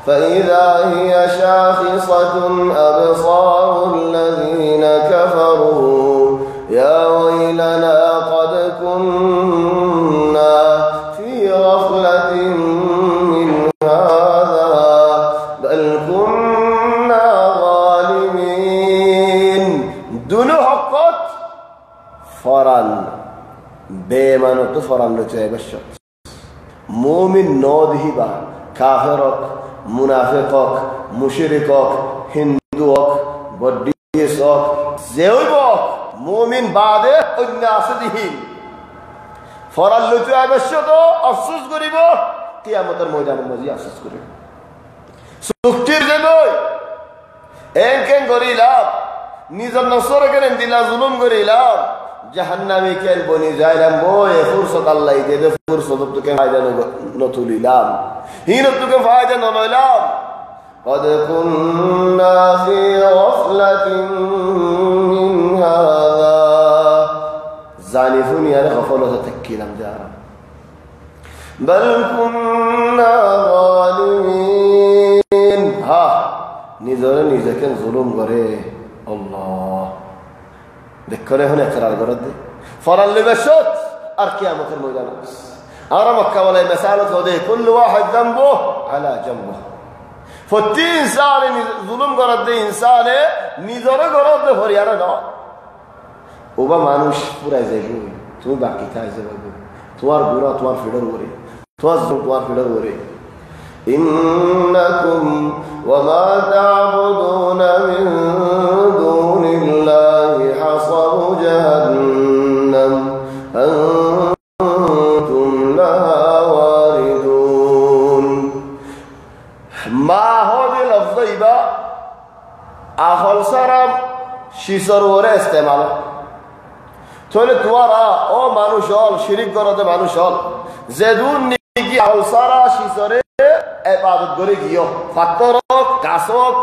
فإذا هي شاخصة أبصار الذين كفروا يا ويلنا قد كنا في غفلة من هذا بل كنا ظالمين دون حقات فران بيمانو فران لتوي بشر مومن نودهي با كافرك منافقك مشركك هندوك بديسك زيوبك مومن بعد الناس دهين فران لتوي بشر افسوس করিব কিয়ামতের ময়দানের মধ্যে افسوس করিব সুক্তির দেবই এনকেন করিলাম নিজের নফসরে কেন দিলা জুলুম করিলাম জাহান্নামে কেন বনি যাইলাম বই ফুরসত আল্লাহ দে ফুরসত তোকে ফায়দা নতুলিলাম হিন তোকে ফায়দা নলইলাম قد كنا في غفلة من هذا زانفون يا غفلة تكيلم جارا بل كنا ظالمين ها নিজরে নিজেকে জুলুম করে আল্লাহ দেখো এখন একরার করে দে ফরাল লিবাসত আর কিয়ামতের ময়দান আর মক্কা বলে মিসালত হদে কুল্লু ওয়াহিদ যামবু আলা জামবু প্রতি ইনসানে জুলুম করে দে ইনসানে নিজরে করে দে ফরিয়ারে দাও ওবা মানুষ পুরাই যাইবো তুমি বাকি থাই যাইবো তোমার গুনাহ তোমার ফিডার ওরে তোমার ফিডার ওরে ইন্নাকুম ওয়া মা তা'বুদুনা মিন দুনিল্লাহি হাসাবু জাহান্নাম আনতুম লাহা ওয়ারিদুন মা হদে লফজাইবা আহল সারাম শিসর ওরে ইস্তেমাল তাহলে তোমারা ও মানুষ হল শিরিক করতে মানুষ হল যেদুন নিকি আলসারা শিসরে ইবাদত করে গিয়ে পাথরক গাছক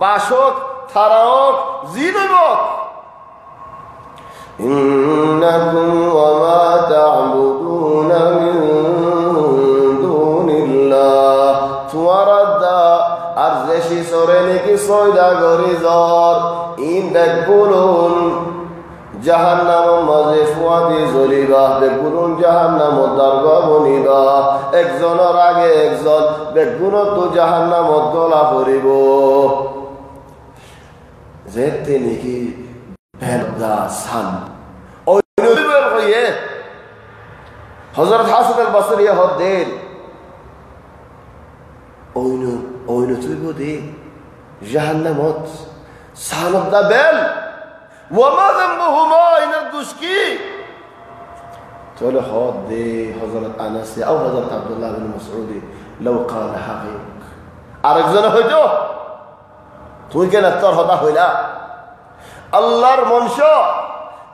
বাসক থারাক জিনবক ইন্নাকুম ওয়া মা তা'বুদুনা মিন দুনিল্লাহ তোমারা দা আর যে শিসরে নিকি সয়দা করে জর ইন দেখুন জাহান্নাম মাঝে ফুয়াদি জ্বলিবা বেগুন জাহান্নাম দরগা বনিবা একজনের আগে একজন বেগুন তো জাহান্নাম গলা পড়িব যেতে নাকি বেদা সান ওই নবীর কইয়ে হযরত হাসান আল বসরি হদেন ওই তুইব দে জাহান্নামত সানত দা বেল وما ذنبهما إن الدشكي تقول حوض دي حضرت أنس أو حضرت عبد الله بن مسعود لو قال حقيق أرجزنا هجو তুই কেন তোর হতা হইলা আল্লাহর মনশা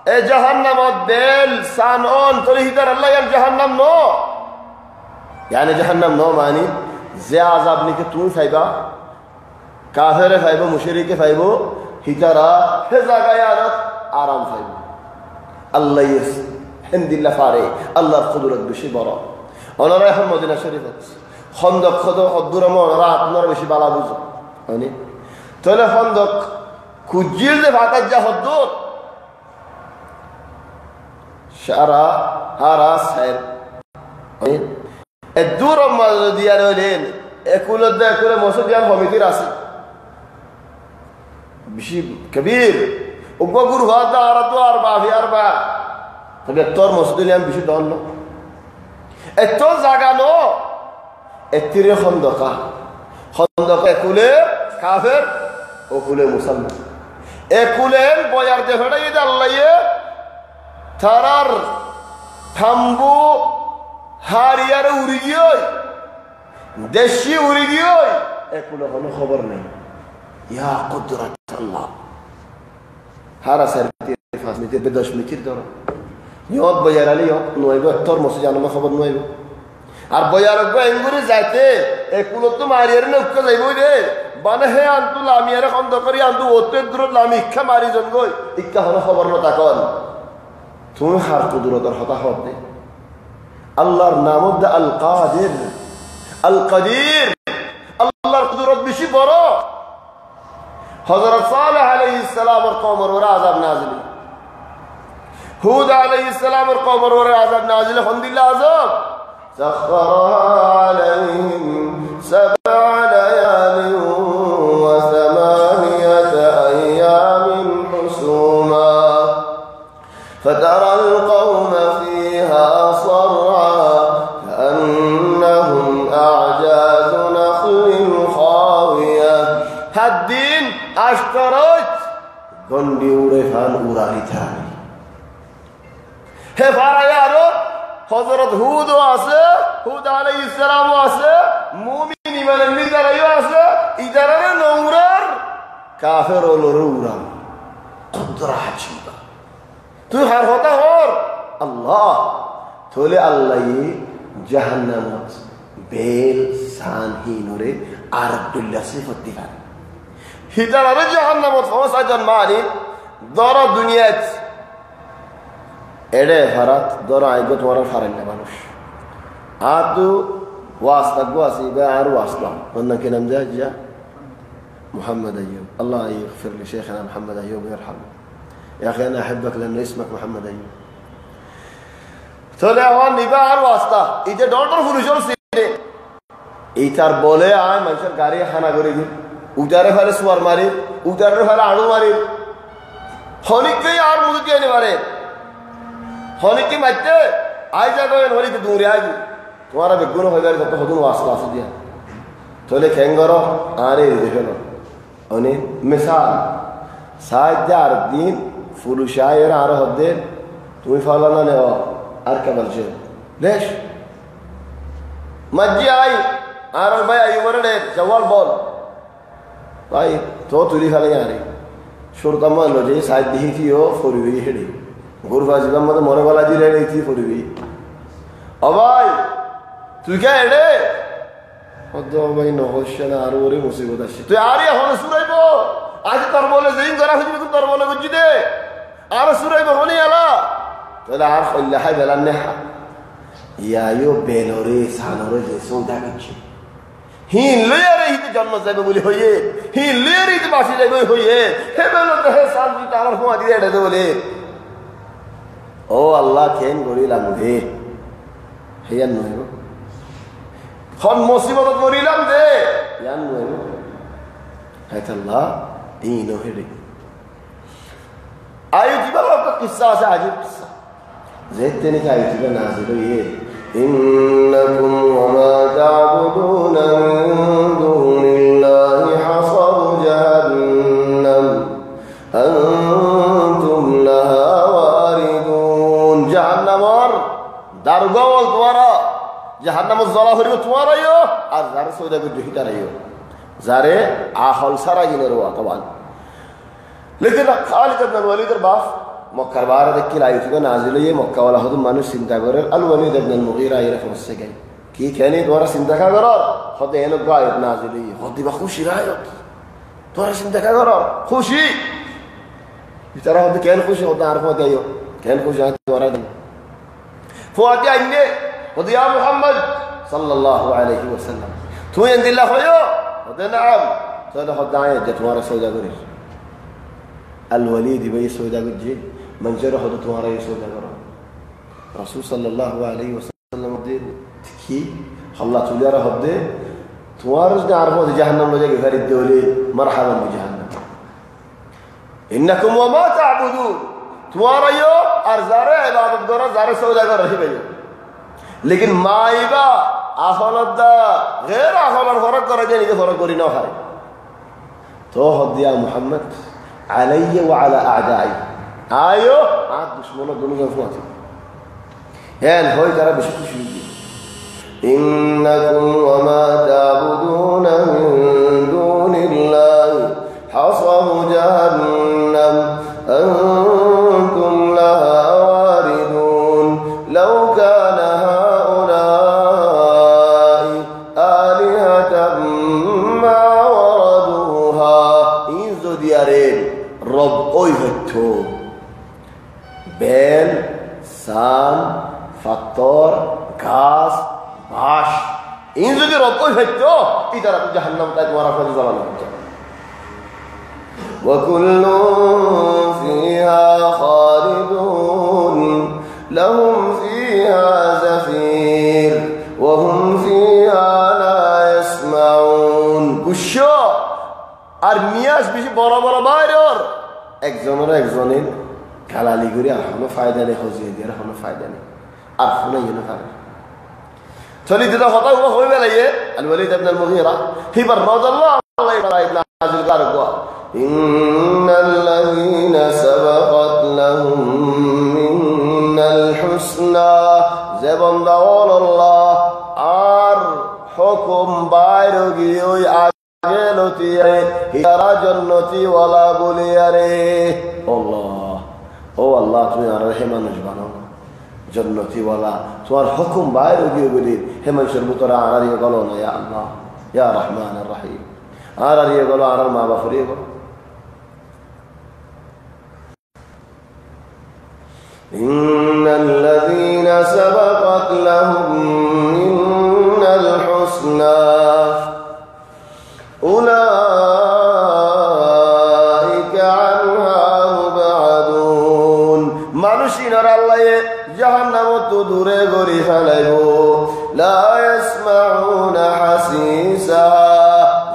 এ জাহান্নামত বেল সানন তোরে হিতার আল্লাহ ইয়াল জাহান্নাম নো يعني জাহান্নাম নো মানে যে আযাব নিকে তুই ফাইবা কাফেরে ফাইবো মুশরিকে ফাইবো হিতারা হে জায়গায় আরাম ফাইবো আল্লাহ ইস হিন্দিল্লাহ ফারে আল্লাহর কুদরত বেশি বড় ওনারা এখন মদিনা শরীফত খন্দক অদ্দুরম ওনারা আপনারা বেশি বালা বুঝো হয়নি তাহলে খন্দক খুঁজিয়ে যে ভাতার যা হদ্দুর সারা হারা সাহেব দূর দিয়া রইলেন একুলে মসজিদ কমিটির আছে বেশি কবির উপগুর হওয়া আর তো আর বাফি আর বা তবে তোর মসজিদ বেশি দন না এত জায়গা নো এতিরে খন্দকা একুলে কাফের ওকুলে মুসলমান একুলে বয়ার দেহটা এই আল্লাহ থারার থাম্বু হারিয়ার উড়ি গিয়ে দেশি উড়ি গিয়ে একুলে কোনো খবর নেই ইয়া কুদরত আল্লাহ হারা সারতে 5 মিনিট 10 মিনিট ধরো ইয়ত বয়ার আলী ইয়ত নইব তোর মসজিদ জানো খবর নইব আর বয়ার এঙ্গুরি যাইতে একুলো তো মারিয়ার নক্ক যাইব রে বানে হে আনতু লামিয়ারে খন্দ করি আনতু ওতে দূর লামি ইচ্ছা মারি জন গই ইচ্ছা হলো খবর না তাকন তুমি হার কুদরতের হতা হবে আল্লাহর নাম দে আল কাদির আল্লাহর কুদরত বেশি বড় হযরত সালেহ আলাইহিস সালামের কওমের ওরা আযাব নাযিল হুদ আলাইহিস সালামের কওমের ওরা আযাব নাযিল আলহামদুলিল্লাহ আযাব সাখখারা আলাইহিম সাবআ লায়ালিন ওয়া সামানিয়াতা আইয়ামিন হুসুমা فترى القوم فيها صرعا كأنهم أعجاز نخل خاوية الدين أشترت গন্ডি উড়ে ফান উড়ালি থাই হে ফারায়ারো হযরত হুদ আছে হুদ আলাইহিস সালাম আছে মুমিন ইমানের নিদারাইও আছে ইদারারে নৌরার কাফের ওলরে উড়াল কুদরা হাজিবা তুই হার হতা হর আল্লাহ তোলে আল্লাহ জাহান্নামত বেল সানহিনরে আর আব্দুল্লাহ সিফত দিবেন হিতারে জাহান্নামত ফসাজন মানি দর দুনিয়াত এডে ভারত দর আইগো তোমার ফারেন না মানুষ আদু ওয়াস্তা গোয়াসি বে আর ওয়াসলা অন্য কি নাম যা محمد أيوب. الله يغفر لشيخنا محمد أيوب ويرحمه. يا أخي أنا أحبك لأن اسمك محمد أيوب. তাহলে আমার নিবা আর ওয়াস্তা এই যে ডক্টর ফুলুশল সিনে এইটার বলে আয় মানুষের গাড়ি খানা করে দিন উটারে ফেলে সুয়ার মারি উটারে ফেলে আড়ু মারি হনিককেই আর মুদুক দিয়ে মারে হনিককে মারতে আয় যা করেন হনিকে দূরে আয় তোমার বেগুন হয়ে যাবে তত হতুন ওয়াস্তা আছে দিয়া তাহলে খেঙ্গর আরে দেখে না অনেক মিসাল সাহায্য আর দিন ফুলুশায়ের আর হদ্দে তুমি ফলানা নেওয়া আর কে বলছে লেশ মজ্জি আই আর ভাই আইবরে জওয়াল বল ভাই তো তুলি ফেলে আরে সুরতামা লজে সাইড দিহিও ফরিবি হেডি গুরফা জিলাম মতে মনে গলা দিলে এইতি ফরিবি ও ভাই তুই কে এডে অদ ভাই নহশনা আর ওরে মুসিবত আসছে তুই আরে হন সুরাইব আজ তোর বলে জিন করা হইবি তোর বলে বুঝি দে আর সুরাইব হনি আলা তাহলে আর কল্যাহাই বেলার নেহা ইয়ায়ও বেলরে সানরে যে সৌদা করছে হিন লয়ারে হিতে জন্ম যাবে বলে হইয়ে হিন লয়ারে হিতে বাসি যাবে হইয়ে হে বেলর হে সানবি তার ফোয়া দিয়ে এড়ে দে বলে ও আল্লাহ কেন করিলাম দে হেয়ান নয় খন মুসিবত করিলাম দে ইয়ান নয় হায় আল্লাহ দিন হেডে আয়ু জীবন একটা কিসসা আছে আজীব কিসসা زيتني كايتي نازلين إنكم وما تعبدون من دون الله حصب جهنم أنتم لها واردون جهنم دارغول توارا جهنم الظلا هريو توارا يو أزار سودا بجهيتا ريو زاري آخل سارا جنروا طبعا लेकिन खालिद इब्न वलीद बाप मक्कार बार देख के लाई थी नाजिल ये मक्का वाला खुद मानुष चिंता करे अल वलीद इब्न मुगीरा ये रफम से गई कि कहने तुम्हारा चिंता का करो खुद ये लोग गायब नाजिल ये खुद बखुशी रायो तुम्हारा चिंता का करो खुशी इस तरह खुद कहने खुशी होता आरफ होता है यो कहने खुशी है तुम्हारा दिन फुआती आइंदे खुद या मुहम्मद सल्लल्लाहु अलैहि वसल्लम तू ये दिल्ला खोयो खुद नाम तो खुद आए जब तुम्हारा सौदा करे الوليد بي سودا جي من جرح तुम्हारा ये सौदा करो रसूल सल्लल्लाहु अलैहि वसल्लम दे की अल्लाह तुलिया रह दे तुम्हारा ने आरफो जहन्नम लो जाके फिर दोले मरहबा बजहन्नम इन्नकुम वमा ताबुदून तुम्हारा यो अरजारे इबादत करो जारे सौदा कर रही भाई लेकिन माइबा आखलदा गैर आखलर फरक करे जे नहीं फरक करी ना हारे तो हदिया मोहम्मद علي وعلى أعدائي آيو عاد دشمنه دونو جنفواتي هل هو ترى بشكل إنكم وما تعبدون من دون الله حصب جهنم أنتم لها واردون لو كان هؤلاء آلهة ما وردوها إنزو ديارين رب اويفتو بيل سان فطور غاز باش ان যদি রব اويفتو ইদারা জাহান্নাম তাই তোমার কাছে জ্বালানো হচ্ছে وكل فيها خالدون لهم فيها زفير وهم فيها لا يسمعون কুশো আর মিয়াস বেশি বড় বড় বাইরের একজনের গালালি করে আর কোনো ফায়দা নেই হজিয়ে দিয়ে আর কোনো ফায়দা নেই আর কোনো ইয়ে না চলি যেটা হতা হুয়া হয়ে বেলাইয়ে আল ওয়ালিদ ইবনে মুগীরা হিবার রাদিয়াল্লাহু আল্লাহ ইবনে নাজিল করে গো ইন্নাল্লাযীনা সাবাকাত লাহুম মিনাল হুসনা যাবান্দা আল্লাহ আর হুকুম বাইরে গিয়ে ওই गेलोती है हिरा जन्नती वाला बोले अरे अल्लाह ओ अल्लाह तुम्हें रहमान जुबानो जन्नती वाला तुम्हारा हुक्म बाहर होगी बोली हे मन शर्मुतरा आरा ये गलो ना या अल्लाह या रहमान रहीम आरा ये गलो आरा माँ बाप ये गलो इन्नल्लज़ीना सबक़त लहुम मिनल हुस्ना أولئك তো দূরে গড়ি ফেলাইব লা ইয়াসমাউনা হাসিসাহা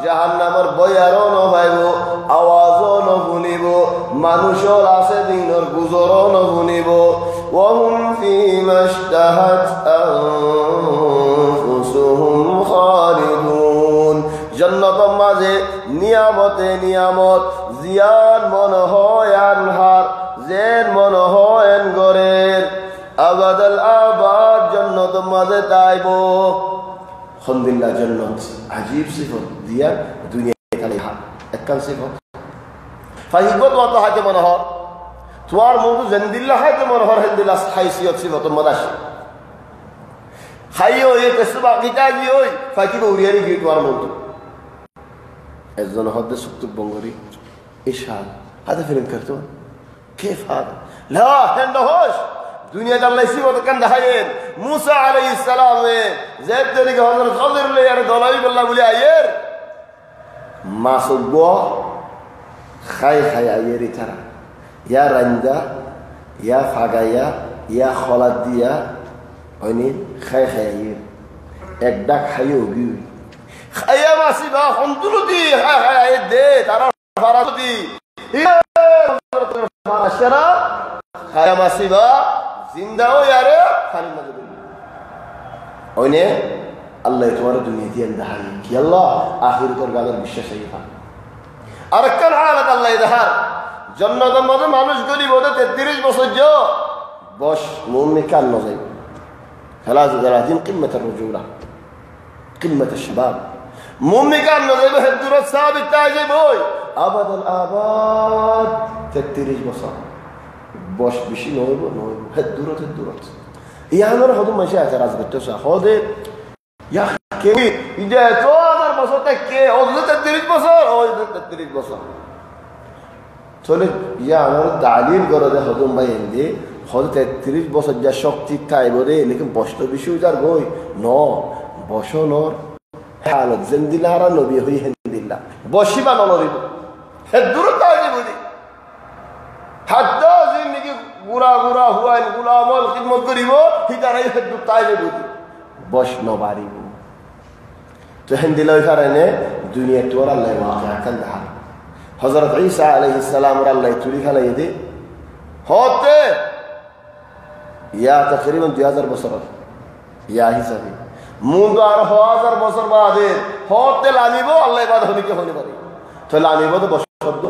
জাহান্নামের বয়ারও নভাইব আওয়াজও নশুনিব মানুষর আছে দিনের গুজরও নশুনিব ওয়াহুম ফীমা ইশতাহাত আনফুসুহুম খালিদুন জান্নাতের মাঝে নিয়ামতে নিয়ামত জিয়ান মন হয় আনহার জেন মন হয় গরের আবাদাল আবাদ জান্নাতের মাঝে তাইব আলহামদুলিল্লাহ জান্নাত আজীব সিফত দিয়া দুনিয়া খালি হাত একখান সিফত ফাইবত ওয়াত হাতে মনোহর তোমার মতো জেন্দিল্লাহ হাতে মনোহর হেন্দিল্লাহ হাইসিয়ত সিফত মাদাসি খাইও এ তেসবা কিতাজি ওই ফাকিব উরিয়ানি গিয়ে তোমার মতো একজন হদ্দে সুক্তুক বঙ্গরি ইশাল هذا فيلم كرتون كيف هذا لا هند هوش دنيا الله يسيبه كان دهين موسى عليه السلام زيد ذلك حضرت خضر اللي يعني ضلائي بالله بولي عير ما صبوا خاي عيري ترى يا رندا يا فاقايا يا خلديا هني خاي عير اكدك حيو بيوي خايا ما سيبها خندلو دي خاي عير دي ترى فرادو دي খায়া মাসিবা জিন্দাও ইয়ারে খালি মজুদ ওইনে আল্লাহ তোমার দুনিয়া দিয়ে দেখাই কি আল্লাহ আখিরাতের গানের বিশ্বাস এই হয় আরেকটা হালাত আল্লাহ দেখার জান্নাতের মধ্যে মানুষ গরিব হতে 33 বছর যো বস মুমিন কান নজাই ثلاث ثلاثين قمة الرجولة قمة الشباب মুমিন কান নজাই হেদুরত সাবিত তাজে বই আবাদাল আবাদ 33 বছর বস বেশি নইব হেদুরত ইয়ানোর হদু মাসে আছে রাজগত হদে ইয়া কে ইদে তো আর বছর থেকে ওদের 33 বছর ওই 33 বছর চলে ইয়ানোর তালিল করে দে হদু ভাই এন্দি হদ 33 বছর যা শক্তি তাইব রে লেকিন বস্ত বেশি যার গই ন বসনর হালত জিন্দিলারা নবী হই হিন্দিল্লাহ বসিবা নলরিব হেদুরত তাইব বুঝি হাত্তা জিন্দেগি গুরা গুরা হুয়াইন গুলামল খিদমত করিব হিতারাই হেদুরত তাইব বুঝি বস নবারিব তো হিন্দিলাই কারণে দুনিয়া তোর আল্লাহ ওয়াকিয়া কান দা হযরত ঈসা আলাইহিস সালাম আল্লাহ তুলি খালাই দে হতে ইয়া তাকরিবান 2000 বছর ইয়া হিসাবে মুন্দ আর 1000 বছর বাদে হতে লানিব আল্লাহ বাদ হনিকে হনি পারে তো লানিব তো বশত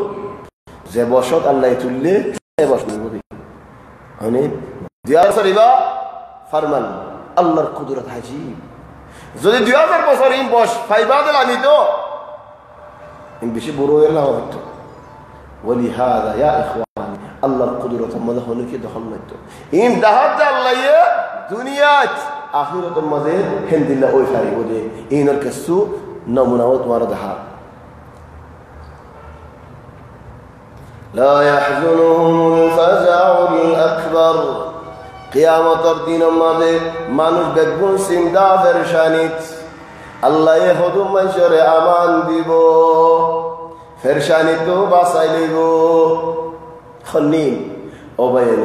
যে বশত আল্লাহ তুললে সে বশত হবে মানে দিয়ার সরিবা ফরমান আল্লাহর কুদরত আজীব যদি 2000 বছর ইন বস ফাইবাদে লানিত ইন বেশি বড় হয়ে না হতো ولهذا يا اخوان الله القدرة مده هنيك دخل نيتو ان دهت الله دنيات اخرت مده هند الله اوي فاري ودي ان الكسو نمونوت وردها لا يحزنهم الفزع الاكبر قيامت الدين مده মানুষ বেগুন সিমদা ফেরশানিত আল্লাহ ইহুদু মানুষরে আমান দিব ফেরশানি তো বাঁচাই লইব খনিন অবায়ন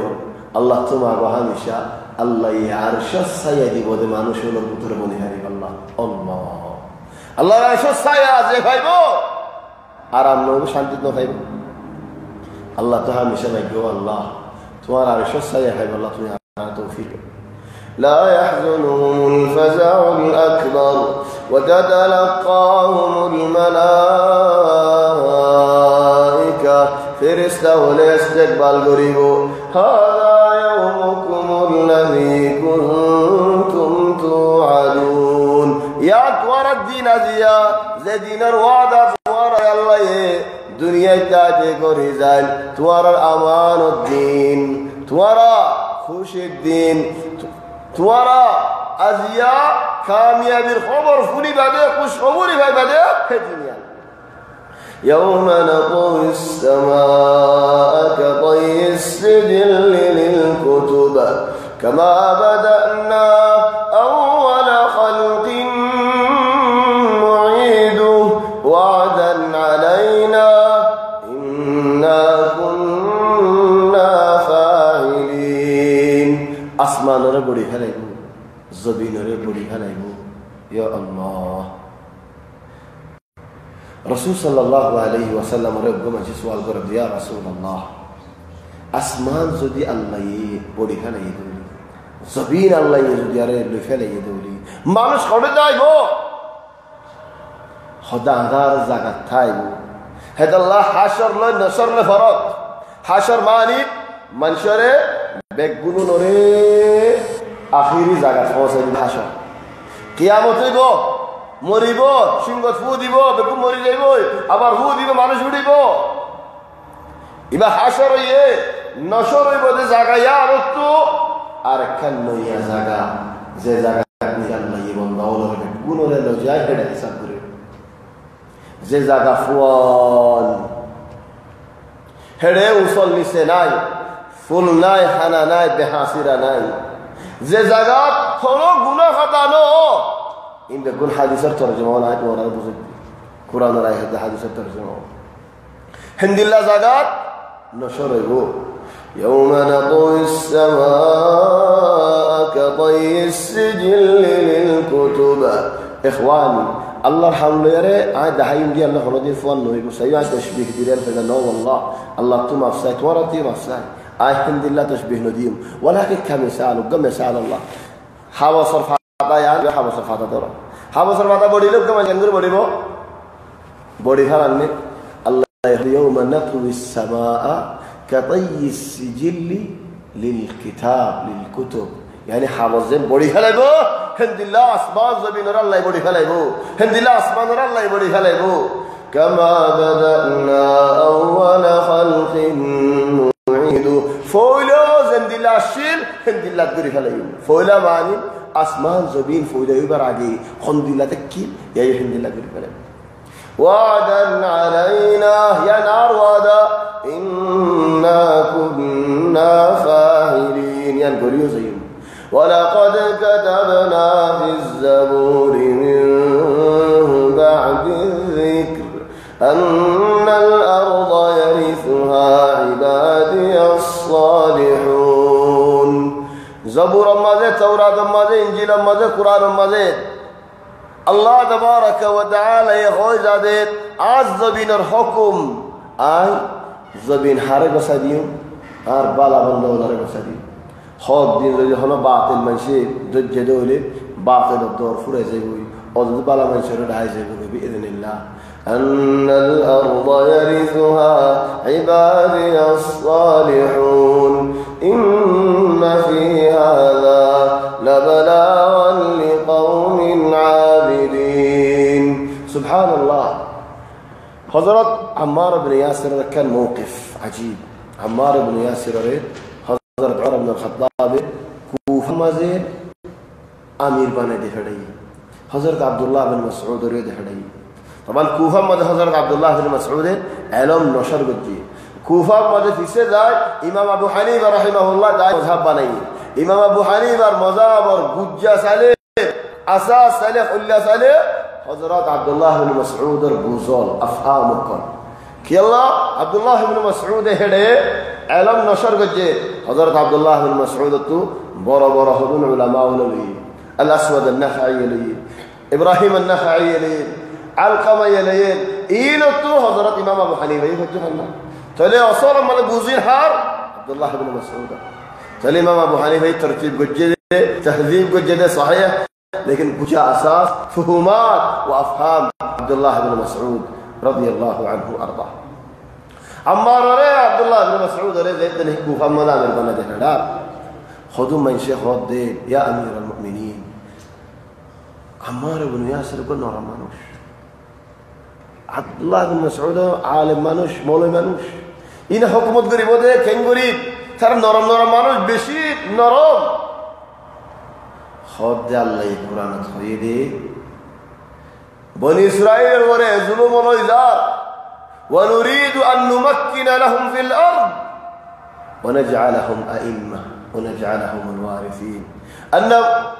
আল্লাহ তোমার হামেশা আল্লাহ আরশ ছায়া দিব দে মানুষ হলো পুত্র বনি হারিব আল্লাহ আল্লাহ আল্লাহ আরশ ছায়া যে ভাইব আরাম নব শান্তি ন ভাইব আল্লাহ তো হামেশা ভাইব আল্লাহ তোমার আরশ ছায়া ভাইব আল্লাহ তুমি তৌফিক لا يحزنهم الفزع الأكبر وتتلقاهم الملائكة فرشتة والاستقبال قريب هذا يومكم الذي كنتم توعدون يا توار الدين زيا زدين الوعد توار الله دنيا تاجي قريزان توار الأمان الدين توار خوش الدين توارا ازیا کامیابی خبر فولی بده خوش خبری بده الدنيا يوم نطوي السماء كطي السجل للكتب كما بدأنا أول خلق نعيده وعدا علينا إنا كنا فاعلين أسمان ربي জবিনরে বড়ি খানাইব ইয়া আল্লাহ রাসূল সাল্লাল্লাহু আলাইহি ওয়াসাল্লাম রে গমাজি সওয়াল করে দিয়া রাসূলুল্লাহ আসমান যদি আল্লাহ বড়ি খানাইব জবিন আল্লাহ যদি আরে লই ফেলাই দৌলি মানুষ কবে যাইব খোদা আধার জায়গা থাইব হেদাল্লাহ হাসর লয় নসর লে ফরক হাসর মানি মানুষরে বেগুনু নরে আখিরি জায়গা পৌঁছাই হাসর কিয়ামত হইব মরিব সিংহ ফু দিব বেগুন মরি যাইব আবার ফু দিব মানুষ উঠিব ইবা হাসর হইয়ে নসর হইব যে জায়গা ইয়ার তো আর একখান নইয়া জায়গা যে জায়গা আপনি আল্লাহ বন্ধা হলো গুণরে লজায় হেডে হিসাব করে যে জায়গা ফুল হেডে উসল নিচে নাই ফুল নাই হানা নাই বেহাসিরা নাই যে জায়গা কোনো গুণা খাতানো ইন বেগুন হাদিসের তরজমা নাই ওনার বুঝে কোরআনের আয়াত হাদিসের তরজমা হিন্দিল্লা জায়গা নশর হইব يوم نطوي السماء كطي السجل للكتب إخواني الله الحمد لله عاد حيم دي الله خلودي فوان نوي بسيا تشبيه ديران فدا نو والله الله تما فسات ورتي مفسات الحمد لله تشبيه نديم ولكن كمثال وكمثال الله حوا صرف هذا يعني حوا صرف هذا دور حوا صرف هذا بودي لو كما جنگر بودي بو بودي خلاني الله يوم نطوي السماء كطي السجل للكتاب للكتب يعني حافظين بودي خلايبو هند الله اسمان زمين الله بودي خلايبو هند الله اسمان الله بودي خلايبو كما بدأنا أول خلق نعيد فولا زند الله شيل هند الله بودي خلايبو فولا معني اسمان زمين فولا يبر عادي خند الله تكيل يا هند الله بودي خلايبو وعدا علينا يا نار وعدا إنا كنا فاعلين يا نقوليو زيهم ولقد كتبنا في الزبور من بعد الذكر أن الأرض يرثها عبادي الصالحون زبور ماذا توراة ماذا إنجيل ماذا قرآن ماذا الله تبارك وتعالى يخوي زادت आज जबीन और हुकुम आय जबीन हारे बसा दियो और बाला बंद होलारे बसा दियो हक दिन जो हनो बातिल मनसे जदे होले बातिल दौर फुरे जाइबो और बाला मनसे ढाई जाइबो बिइذنिल्लाह أن الأرض يرثها عبادي الصالحون إن في هذا لبلاغا لقوم عابدين سبحان الله حضرت عمار بن ياسر كان موقف عجيب عمار بن ياسر حضرت عمر بن الخطاب كوفة مزيد أمير بن دهري حضرت عبد الله بن مسعود دهري طبعا كوفة مزيد حضرت عبد الله بن مسعود علم نشر بجي كوفة مزيد في سيداي إمام أبو حنيفة رحمه الله داي مذهب بني إمام أبو حنيفة مذهب وجة سالي أساس سالي خلا سالي حضرات عبد الله بن مسعود البوزول أفهامكم كي الله عبد الله بن مسعود هدي علم نشر جي حضرت عبد الله بن مسعود تو برا برا هدون علماء ولي الأسود النخعي لي إبراهيم النخعي لي علقمة لي إيلو تو حضرت إمام أبو حنيفة يفجر الله تلي أصول من بوزين حار عبد الله بن مسعود تلي إمام أبو حنيفة ترتيب جديد تهذيب جديد صحيح لكن بجاء أساس فهومات وأفهام عبد الله بن مسعود رضي الله عنه وأرضاه عمار عبد الله بن مسعود زيد بن كوفة منام البلد هنا خذوا من شيخ الدين يا أمير المؤمنين عمار بن ياسر قلنا رمانوش عبد الله بن مسعود عالم مانوش مولى مانوش إن حكومة قريبه ده كن قريب ترى نرم مانوش بشير نرم خد الله القرآن خيدي بني إسرائيل وري ظلم وإزار ونريد أن نمكن لهم في الأرض ونجعلهم أئمة ونجعلهم الوارثين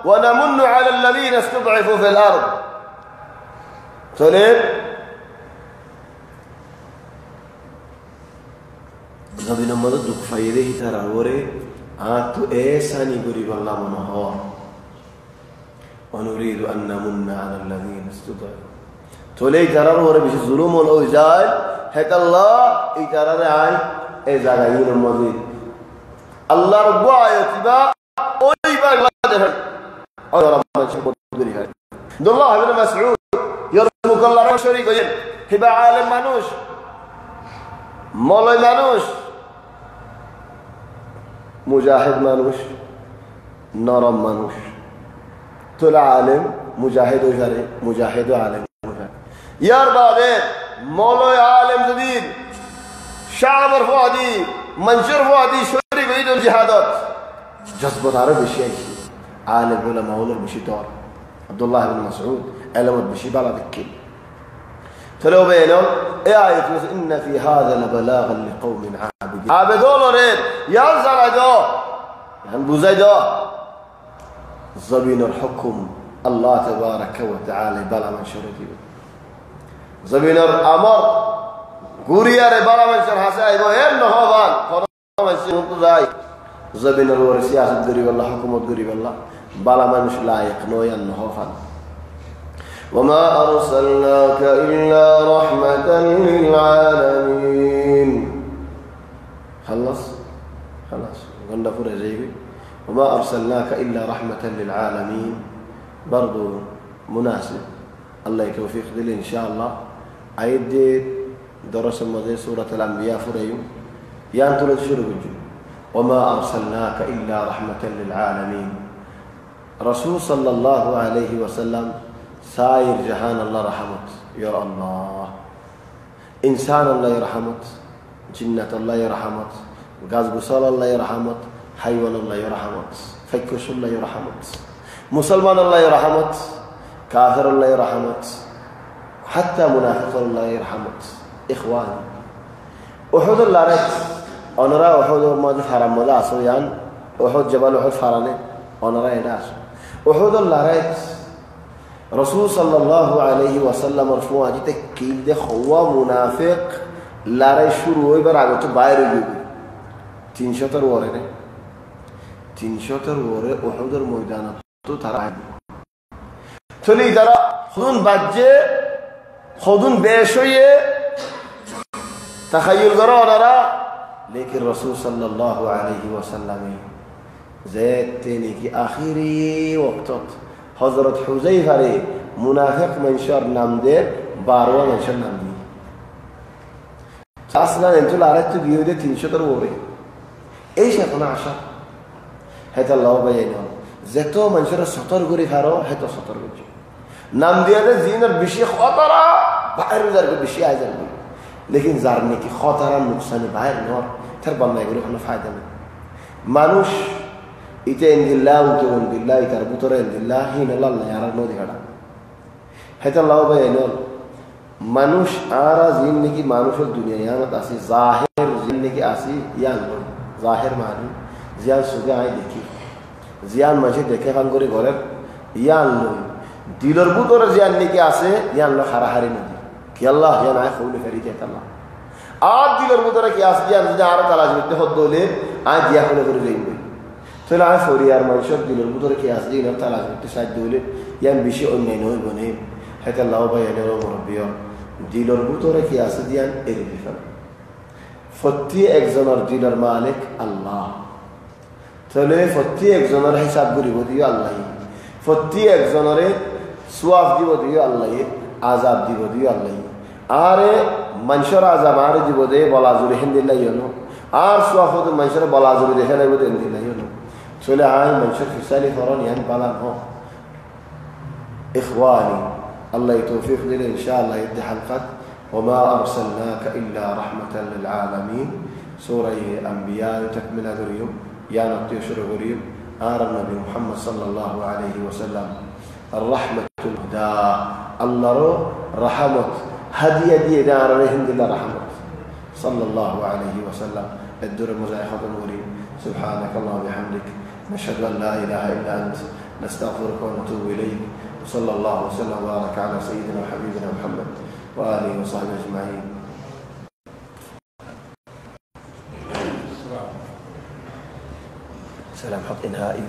ونمن على الذين استضعفوا في الأرض تولين زبين مدد فايده ترى وري آتو إيساني قريب الله منهار ونريد أن نمن على الذين استضعفوا تولي جرر ور بش ظلم والأوزال هك الله إجرر عن إزاغين المزيد الله رب آياتنا أولي بأغلادها أولي رب آياتنا الله بن مسعود يرمك الله رب شريك وجل هبا عالم منوش مولاي منوش مجاهد منوش نرم منوش طول عالم مجاهد وجري مجاهد وعالم يار بعدين مولاي عالم جديد شعبر فؤادي منشر فؤادي شريك وجل الجهادات جذبت عرب الشيء عالم ولا مولا بشي دار عبد الله بن مسعود علمت بشي بلا بكل تلو بينهم آية إن في هذا لبلاغا لقوم عابدين عابدون ريد ينزل دو ينبوزي دو زبين الحكم الله تبارك وتعالى بلا من شرطي زبين الأمر قوريا بلا من شر حسائي دو هم نهوبان قرآن من شر انتظاي زبين الور سياسة قريب الله حكومة قريب الله بلا من شر لايق نويا نهوفان وما أرسلناك إلا رحمة للعالمين خلص قلنا فرع زيبي وما أرسلناك إلا رحمة للعالمين برضو مناسب الله يتوفيق دلي إن شاء الله عيد درس الماضي سورة الأنبياء فرعيم يانتو لتشرق الجو وما أرسلناك إلا رحمة للعالمين رسول صلى الله عليه وسلم ساير جهان الله رحمت يا الله إنسان الله يرحمت جنة الله يرحمت غاز بصال الله يرحمت حيوان الله يرحمت فكش الله يرحمت مسلمان الله يرحمت كافر الله يرحمت حتى منافق الله يرحمت إخوان أحد الله رت أنا رأى أحد ما تفرم ولا أصيان أحد جبل أحد فرانه أنا رأى ناس أحد الله رت رسول صلى الله عليه وسلم رفوا جت كيل ده خوا منافق لا رأي شروع برا تو باير يجيب 3 شطر وره 3 شطر وره أحد الميدان تو ترى تلي ترى خدون بجة خدون بيشوية تخيل قرارا لكن الرسول صلى الله عليه وسلم زيت تاني كي آخري وقتات حضرت حذيفة ري منافق منشر نمدر باروا منشر نمدي أصلا أنتو لارت بيودة 3 شطر وره إيش 12 هذا الله بينهم زتو منشر سطر غوري فارو هذا سطر غوري نمدي هذا زينر بشي خطرة بعير زرق بشي عزل لكن زارني كي خطرة نقصان بعير نار تربى ما يقولوا إحنا فايدة مانوش إتين الله وتون بالله تربطوا عند الله هنا الله يارا نودي كذا هذا الله بينهم مانوش آرا زين كي مانوش الدنيا يانا تاسي ظاهر زين كي آسي يانو ظاهر مانو زيان سوغا عاي دكي زيان ماشي دكي خان غوري غورر يانو ديلر بوتور زيان نيكي آسي يانو خرا خري ندي كي الله يانا عاي خولي فريجة الله آد ديلر بوتور كي آسي يان زيان عارا تلاش بيته خد دولي آد ديا خولي غوري زين بي تلا فوريار مانشوف ديلر بوتور كي آسي يان تلاش بيته ساج دولي يان بيشي أني نوي بني هذا الله بيانه مربيه ديلر بوتور كي آسي يان إريفا فتي اكزونر ديلر مالك الله تلي فتي اكزونر حساب غري وديو الله فتي اكزونر سواف دي وديو الله عذاب دي وديو الله آره منشر عذاب آره دي ودي بلازوري هند الله ينو آر سواف ود منشر بلازوري ده هند ود هند الله ينو تلي هاي منشر في سالي فرون يعني بلان هو إخواني الله يتوفيق لنا إن شاء الله يدي حلقات وما أرسلناك إلا رحمة للعالمين سورة أنبياء تكملة اليوم يا نطيع شرغريم آر النبي محمد صلى الله عليه وسلم الرحمة الهدى الله رحمة هدية دي دار رحمة الله رحمة صلى الله عليه وسلم الدر مزايخة الوريم سبحانك الله وبحمدك نشهد أن لا إله إلا أنت نستغفرك ونتوب إليك وصلى الله وسلم وبارك على سيدنا وحبيبنا محمد وآله وصحبه أجمعين. سلام حق إنهائي.